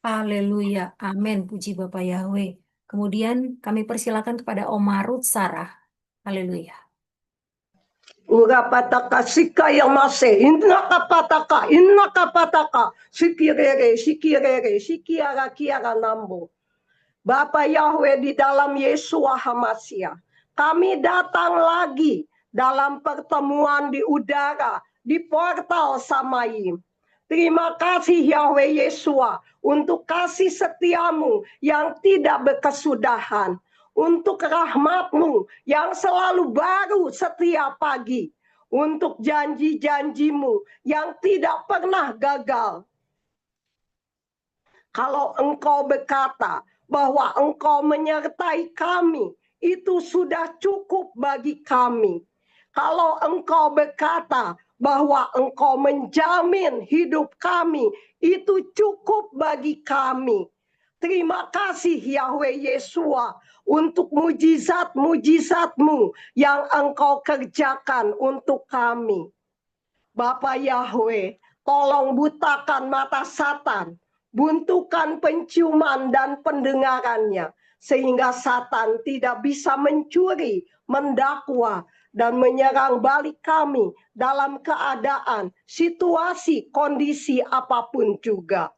Haleluya, amin, puji Bapak Yahweh. Kemudian kami persilakan kepada Oma Ruth Sarah. Haleluya. Urapataka sikaya mase innakapataka sikirere sikiara kiara nambo. Bapak Yahweh, di dalam Yesua Hamasia, kami datang lagi dalam pertemuan di udara di portal Samayim. Terima kasih Yahweh Yesua untuk kasih setiamu yang tidak berkesudahan, untuk rahmatmu yang selalu baru setiap pagi, untuk janji-janjimu yang tidak pernah gagal. Kalau engkau berkata bahwa engkau menyertai kami, itu sudah cukup bagi kami. Kalau engkau berkata bahwa Engkau menjamin hidup kami itu cukup bagi kami. Terima kasih Yahweh Yeshua untuk mujizat-mujizat-Mu yang Engkau kerjakan untuk kami. Bapa Yahweh, tolong butakan mata Satan, buntukan penciuman dan pendengarannya, sehingga Satan tidak bisa mencuri, mendakwa, dan menyerang balik kami dalam keadaan, situasi, kondisi apapun juga.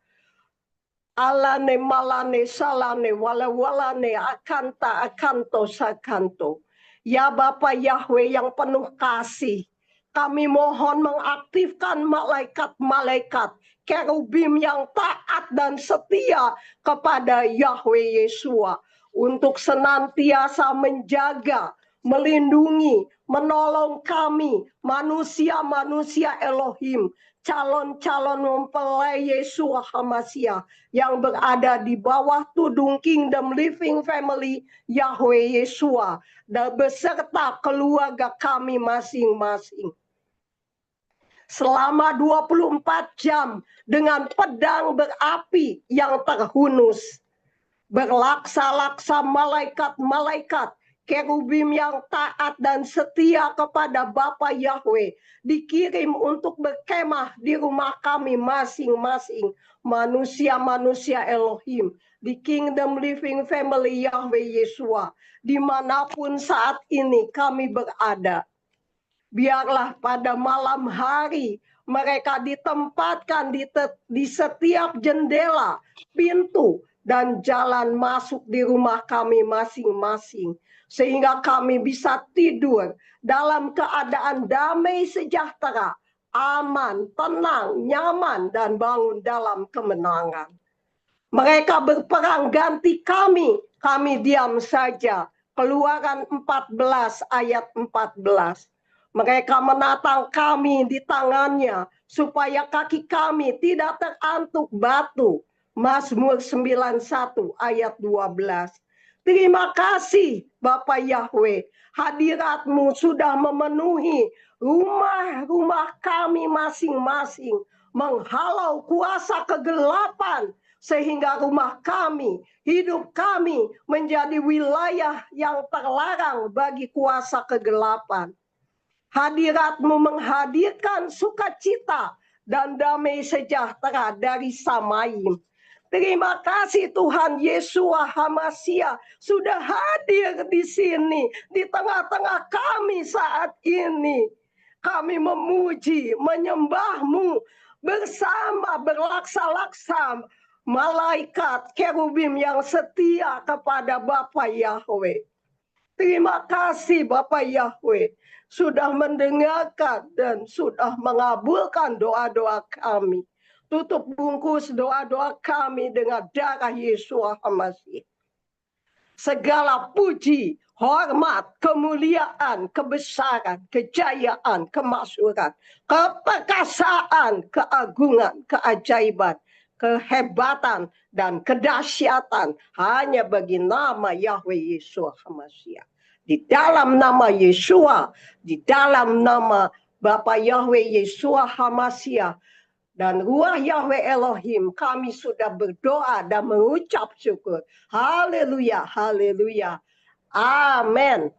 Alane malane salane wala-walane akanta akanto sakanto. Ya Bapa Yahweh yang penuh kasih, kami mohon mengaktifkan malaikat-malaikat kerubim yang taat dan setia kepada Yahweh Yeshua untuk senantiasa menjaga, melindungi, menolong kami, manusia-manusia Elohim, calon-calon mempelai Yeshua HaMashiach yang berada di bawah tudung Kingdom Living Family Yahweh Yeshua dan beserta keluarga kami masing-masing. Selama 24 jam dengan pedang berapi yang terhunus, berlaksa-laksa malaikat-malaikat kerubim yang taat dan setia kepada Bapa Yahweh dikirim untuk berkemah di rumah kami masing-masing, manusia-manusia Elohim di Kingdom Living Family Yahweh Yeshua, dimanapun saat ini kami berada. Biarlah pada malam hari mereka ditempatkan di setiap jendela, pintu, dan jalan masuk di rumah kami masing-masing, sehingga kami bisa tidur dalam keadaan damai sejahtera, aman, tenang, nyaman, dan bangun dalam kemenangan. Mereka berperang ganti kami diam saja. Keluaran 14 ayat 14. Mereka menatang kami di tangannya supaya kaki kami tidak terantuk batu. Mazmur 91 ayat 12. Terima kasih Bapa Yahweh, hadirat-Mu sudah memenuhi rumah-rumah kami masing-masing, menghalau kuasa kegelapan, sehingga rumah kami, hidup kami menjadi wilayah yang terlarang bagi kuasa kegelapan. Hadirat-Mu menghadirkan sukacita dan damai sejahtera dari Samayim. Terima kasih Tuhan Yeshua HaMashiach sudah hadir di sini, di tengah-tengah kami saat ini. Kami memuji, menyembah-Mu bersama berlaksa-laksa malaikat kerubim yang setia kepada Bapa Yahweh. Terima kasih Bapa Yahweh sudah mendengarkan dan sudah mengabulkan doa-doa kami. Tutup bungkus doa-doa kami dengan darah Yeshua HaMashiach. Segala puji, hormat, kemuliaan, kebesaran, kejayaan, kemaksuran, keperkasaan, keagungan, keajaiban, kehebatan, dan kedahsyatan hanya bagi nama Yahweh Yeshua HaMashiach. Di dalam nama Yeshua, di dalam nama Bapa Yahweh Yeshua HaMashiach, dan Ruah Yahweh Elohim, kami sudah berdoa dan mengucap syukur. Haleluya, haleluya. Amin.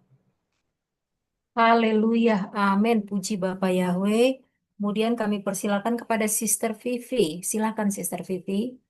Haleluya, amin. Puji Bapa Yahweh. Kemudian kami persilakan kepada Sister Vivi. Silakan Sister Vivi.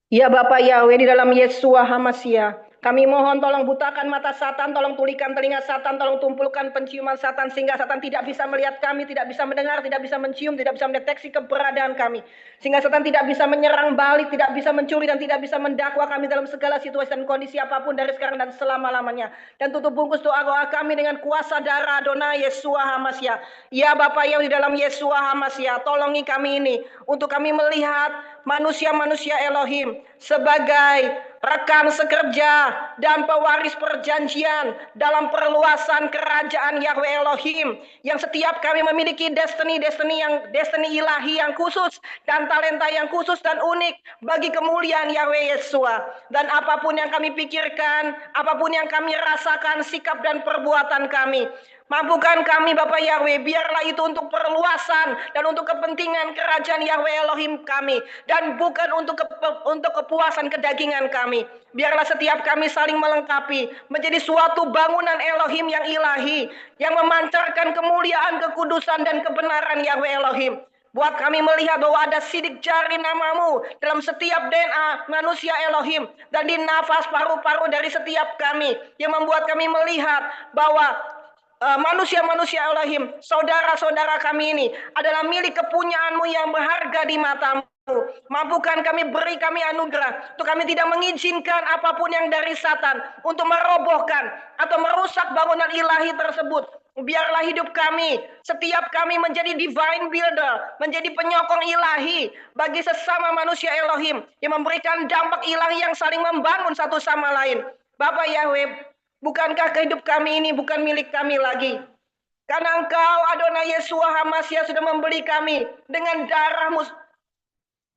Ya Bapak Yahweh, di dalam Yeshua HaMashiach, kami mohon tolong butakan mata Satan, tolong tulikan telinga Satan, tolong tumpulkan penciuman Satan sehingga Satan tidak bisa melihat kami, tidak bisa mendengar, tidak bisa mencium, tidak bisa mendeteksi keberadaan kami. Sehingga Satan tidak bisa menyerang balik, tidak bisa mencuri, dan tidak bisa mendakwa kami dalam segala situasi dan kondisi apapun dari sekarang dan selama-lamanya. Dan tutup bungkus doa-doa kami dengan kuasa darah Adonai Yeshua HaMashiach. Ya Bapak Yahweh, di dalam Yeshua HaMashiach, tolongi kami ini untuk kami melihat manusia-manusia Elohim sebagai rekan sekerja dan pewaris perjanjian dalam perluasan kerajaan Yahweh Elohim, yang setiap kami memiliki destiny ilahi yang khusus dan talenta yang khusus dan unik bagi kemuliaan Yahweh Yeshua. Dan apapun yang kami pikirkan, apapun yang kami rasakan, sikap dan perbuatan kami, Mampukan kami Bapak Yahweh, biarlah itu untuk perluasan dan untuk kepentingan kerajaan Yahweh Elohim kami, dan bukan untuk kepuasan kedagingan kami. Biarlah setiap kami saling melengkapi, menjadi suatu bangunan Elohim yang ilahi, yang memancarkan kemuliaan, kekudusan, dan kebenaran Yahweh Elohim. Buat kami melihat bahwa ada sidik jari namamu dalam setiap DNA manusia Elohim, dan di nafas paru-paru dari setiap kami, yang membuat kami melihat bahwa manusia-manusia Elohim, saudara-saudara kami ini adalah milik kepunyaanmu yang berharga di matamu. Mampukan kami, beri kami anugerah untuk kami tidak mengizinkan apapun yang dari Satan untuk merobohkan atau merusak bangunan ilahi tersebut. Biarlah hidup kami, setiap kami menjadi divine builder, menjadi penyokong ilahi bagi sesama manusia Elohim, yang memberikan dampak ilahi yang saling membangun satu sama lain. Bapak Yahweh, bukankah kehidup kami ini bukan milik kami lagi? Karena Engkau Adonai Yeshua HaMashiach sudah membeli kami dengan darah-Mu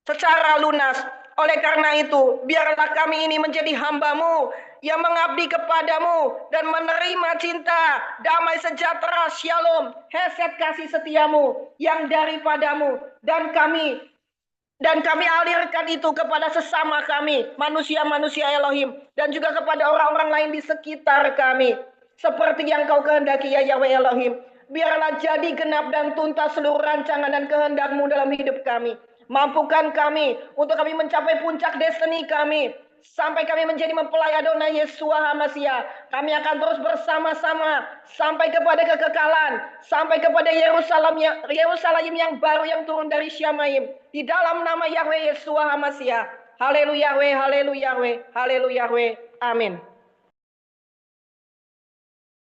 secara lunas. Oleh karena itu, biarlah kami ini menjadi hamba-Mu yang mengabdi kepadamu dan menerima cinta, damai sejahtera, shalom, hesed kasih setiamu yang daripadamu, dan kami alirkan itu kepada sesama kami, manusia-manusia Elohim, dan juga kepada orang-orang lain di sekitar kami. Seperti yang Kau kehendaki ya Yahweh Elohim. Biarlah jadi genap dan tuntas seluruh rancangan dan kehendak-Mu dalam hidup kami. Mampukan kami untuk kami mencapai puncak destiny kami, sampai kami menjadi mempelai Adonai Yeshua HaMashiach. Kami akan terus bersama-sama sampai kepada kekekalan, sampai kepada Yerusalem yang baru yang turun dari Syamaim. Di dalam nama Yahweh Yeshua HaMashiach. Haleluya, haleluya, haleluya, amin.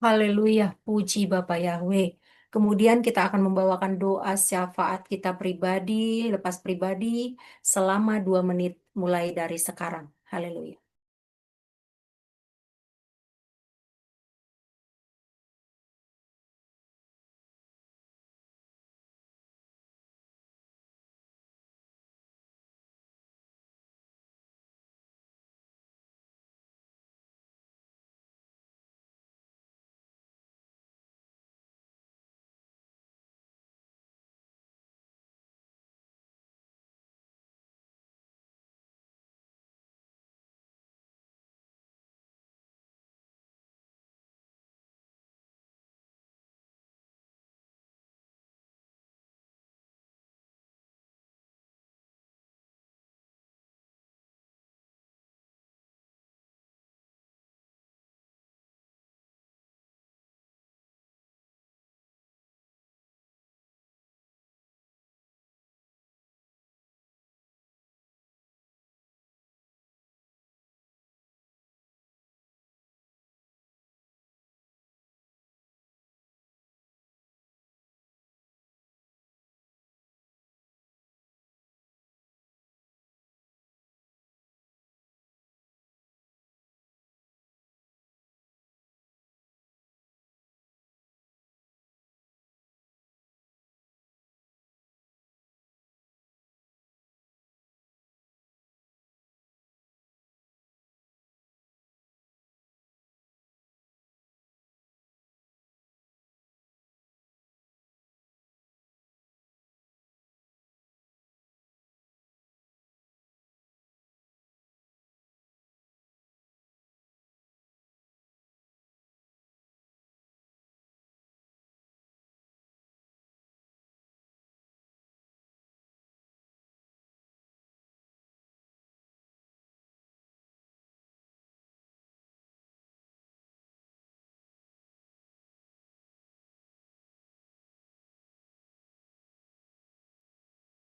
Haleluya, puji Bapak Yahweh. Kemudian kita akan membawakan doa syafaat kita pribadi, lepas pribadi, selama 2 menit mulai dari sekarang. Haleluya.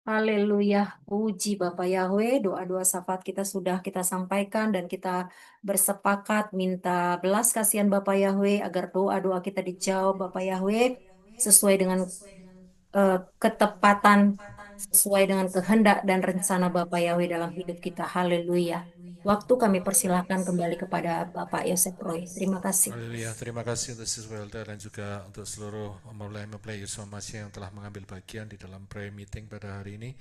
Haleluya, puji Bapak Yahweh. Doa-doa syafaat kita sudah kita sampaikan dan kita bersepakat minta belas kasihan Bapak Yahweh agar doa-doa kita dijawab Bapak Yahweh sesuai dengan ketepatan, sesuai dengan kehendak dan rencana Bapak Yahweh dalam hidup kita. Haleluya. Waktu kami persilahkan kembali kepada Bapak Yosef Roy. Terima kasih. Haleluya, terima kasih untuk Sis Welda dan juga untuk seluruh mempelai Yeshua HaMashiach yang telah mengambil bagian di dalam prayer meeting pada hari ini,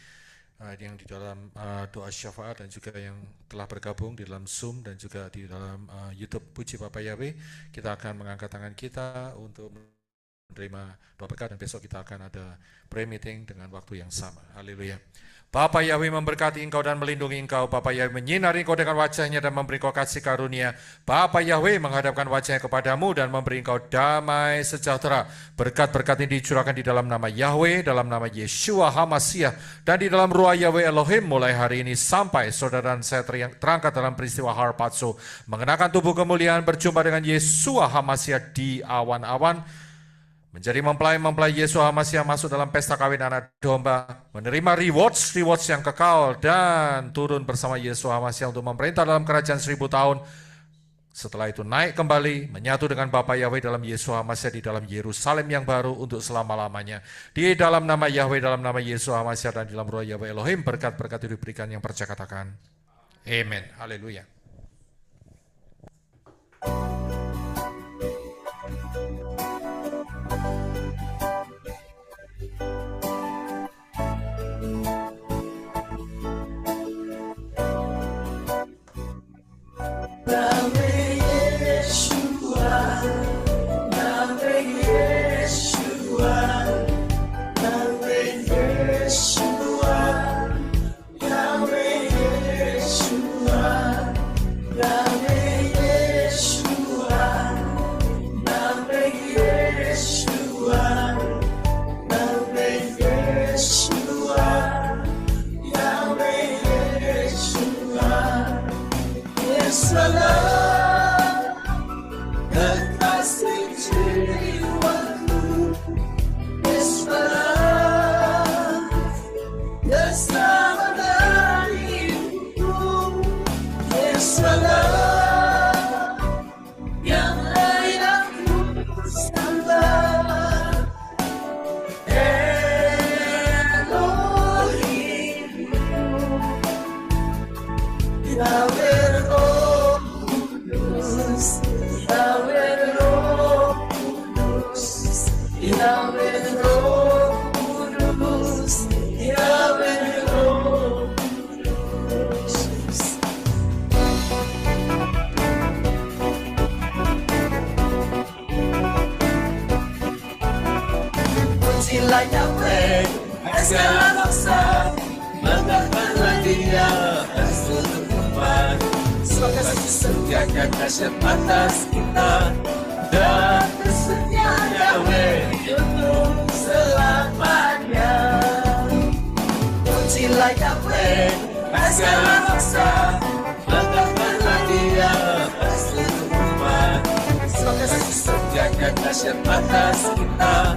yang di dalam doa syafaat dan juga yang telah bergabung di dalam Zoom dan juga di dalam YouTube. Puji Bapak Yahweh. Kita akan mengangkat tangan kita untuk menerima doa berkat, dan besok kita akan ada prayer meeting dengan waktu yang sama. Haleluya. Bapa Yahweh memberkati engkau dan melindungi engkau. Bapa Yahweh menyinari engkau dengan wajahnya dan memberi engkau kasih karunia. Bapa Yahweh menghadapkan wajahnya kepadamu dan memberi engkau damai sejahtera. Berkat-berkat ini dicurahkan di dalam nama Yahweh, dalam nama Yeshua HaMashiach, dan di dalam ruah Yahweh Elohim mulai hari ini sampai saudara dan saya terangkat dalam peristiwa Harpazo, mengenakan tubuh kemuliaan berjumpa dengan Yeshua HaMashiach di awan-awan, menjadi mempelai-mempelai Yeshua HaMashiach, masuk dalam pesta kawin anak domba, menerima rewards yang kekal, dan turun bersama Yeshua HaMashiach untuk memerintah dalam kerajaan 1000 tahun. Setelah itu naik kembali, menyatu dengan Bapa Yahweh dalam Yeshua HaMashiach di dalam Yerusalem yang baru untuk selama-lamanya. Di dalam nama Yahweh, dalam nama Yeshua HaMashiach, dan di dalam ruah Yahweh Elohim, berkat-berkat itu diberikan yang percaya katakan. Amen. Haleluya. Yahweh Yeshua, Yahweh Yeshua, Yahweh Yeshua, Yahweh Yeshua, Yahweh Yeshua, Yahweh Yeshua, Yahweh Yeshua, Yahweh Yeshua. Salam, kekasih jiwaku, salam, keselamatan hidupku, salam, yang layak ku sembah, Elohim, Yahweh. Pujilah Yahweh, segala bangsa, banggakanlah Dia dan seluruh umat. Semoga setiakan dahsyat atas kita, dan kesetiaan Yahweh untuk selamanya. Pujilah Yahweh, segala bangsa, banggakanlah Dia dan seluruh umat. Semoga setiakan dahsyat atas kita,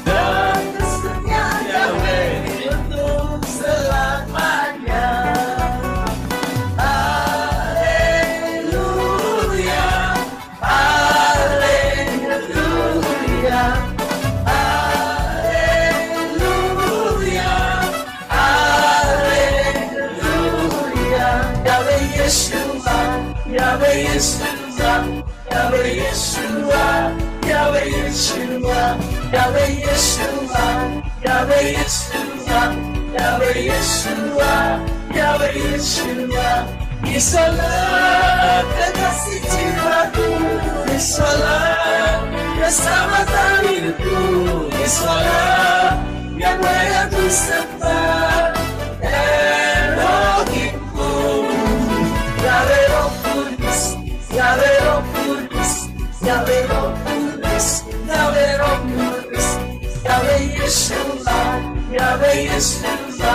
dan kesetiaan Yahweh untuk selamanya. Haleluya, haleluya, haleluya, haleluya. Yahweh Yeshua, Yahweh Yeshua, Yahweh Yeshua, Yahweh Yeshua, Yahweh Yeshua, Yahweh Yeshua, Yahweh Yeshua, Yahweh Yeshua. Isalah kekasih jiwaku, Isalah keselamatan hidupku, Isalah yang layak ku sembah, Elohimku. Yahweh Roh Kudus, Yahweh Roh Kudus, Yahweh Roh Kudus, Yahweh Roh Kudus, Yahweh Yeshua, Yahweh Yeshua,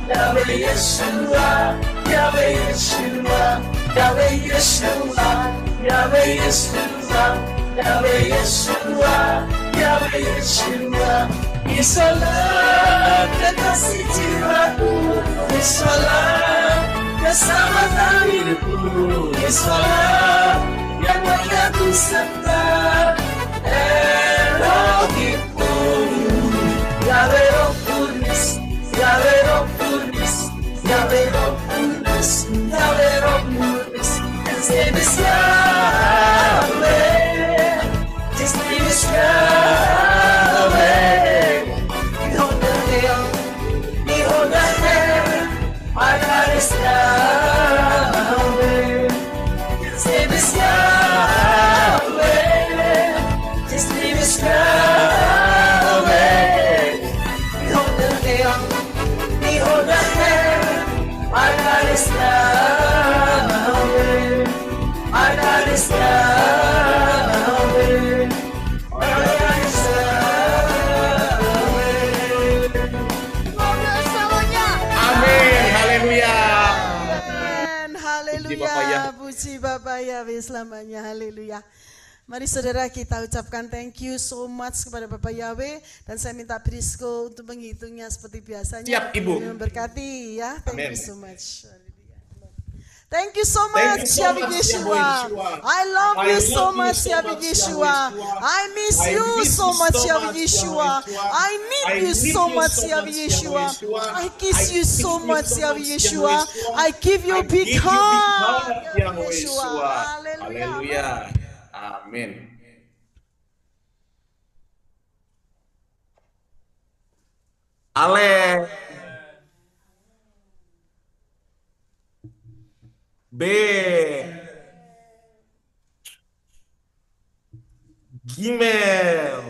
Yahweh Yeshua, Yahweh Yeshua, Yahweh Yeshua, Yahweh Yeshua, Yahweh Yeshua, Yahweh Yeshua. Isalah kekasih jiwaku, Isalah keselamatan hidupku, Isalah yang layak ku sembah, Elohimku. Yahweh Roh Kudus, Yahweh Roh Kudus, Yahweh Roh Kudus, Yahweh Roh Kudus. His name is Yahweh, His name is Yahweh. Behold the hill, behold the heaven, our God is Yahweh. His name is Yahweh, His name is Yahweh. Bapak Yahweh. Puji Bapak Yahweh selamanya. Haleluya. Mari saudara kita ucapkan thank you so much kepada Bapak Yahweh. Dan saya minta Prisco untuk menghitungnya seperti biasanya. Siap, Ibu. Memberkati ya. Thank Amen. you so much. Thank you so much, Yahweh Yeshua. I love you so much, Yahweh Yeshua. I miss you so much, Yahweh Yeshua. I need you so much, Yahweh Yeshua. I kiss you so much, Yahweh Yeshua. I give you a big hug, Yahweh Yeshua. Haleluya. Amin. Ale. B. Gimel.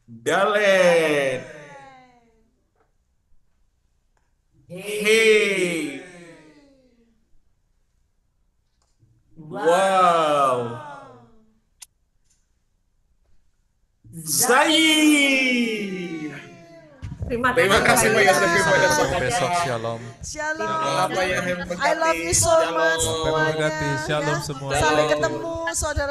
Dalet. Hey. Wow. Zai. Terima kasih Pak Yosef. Sampai besok, shalom. Shalom. Apa yang I love you so much semuanya. Shalom semua. Sampai ketemu saudara.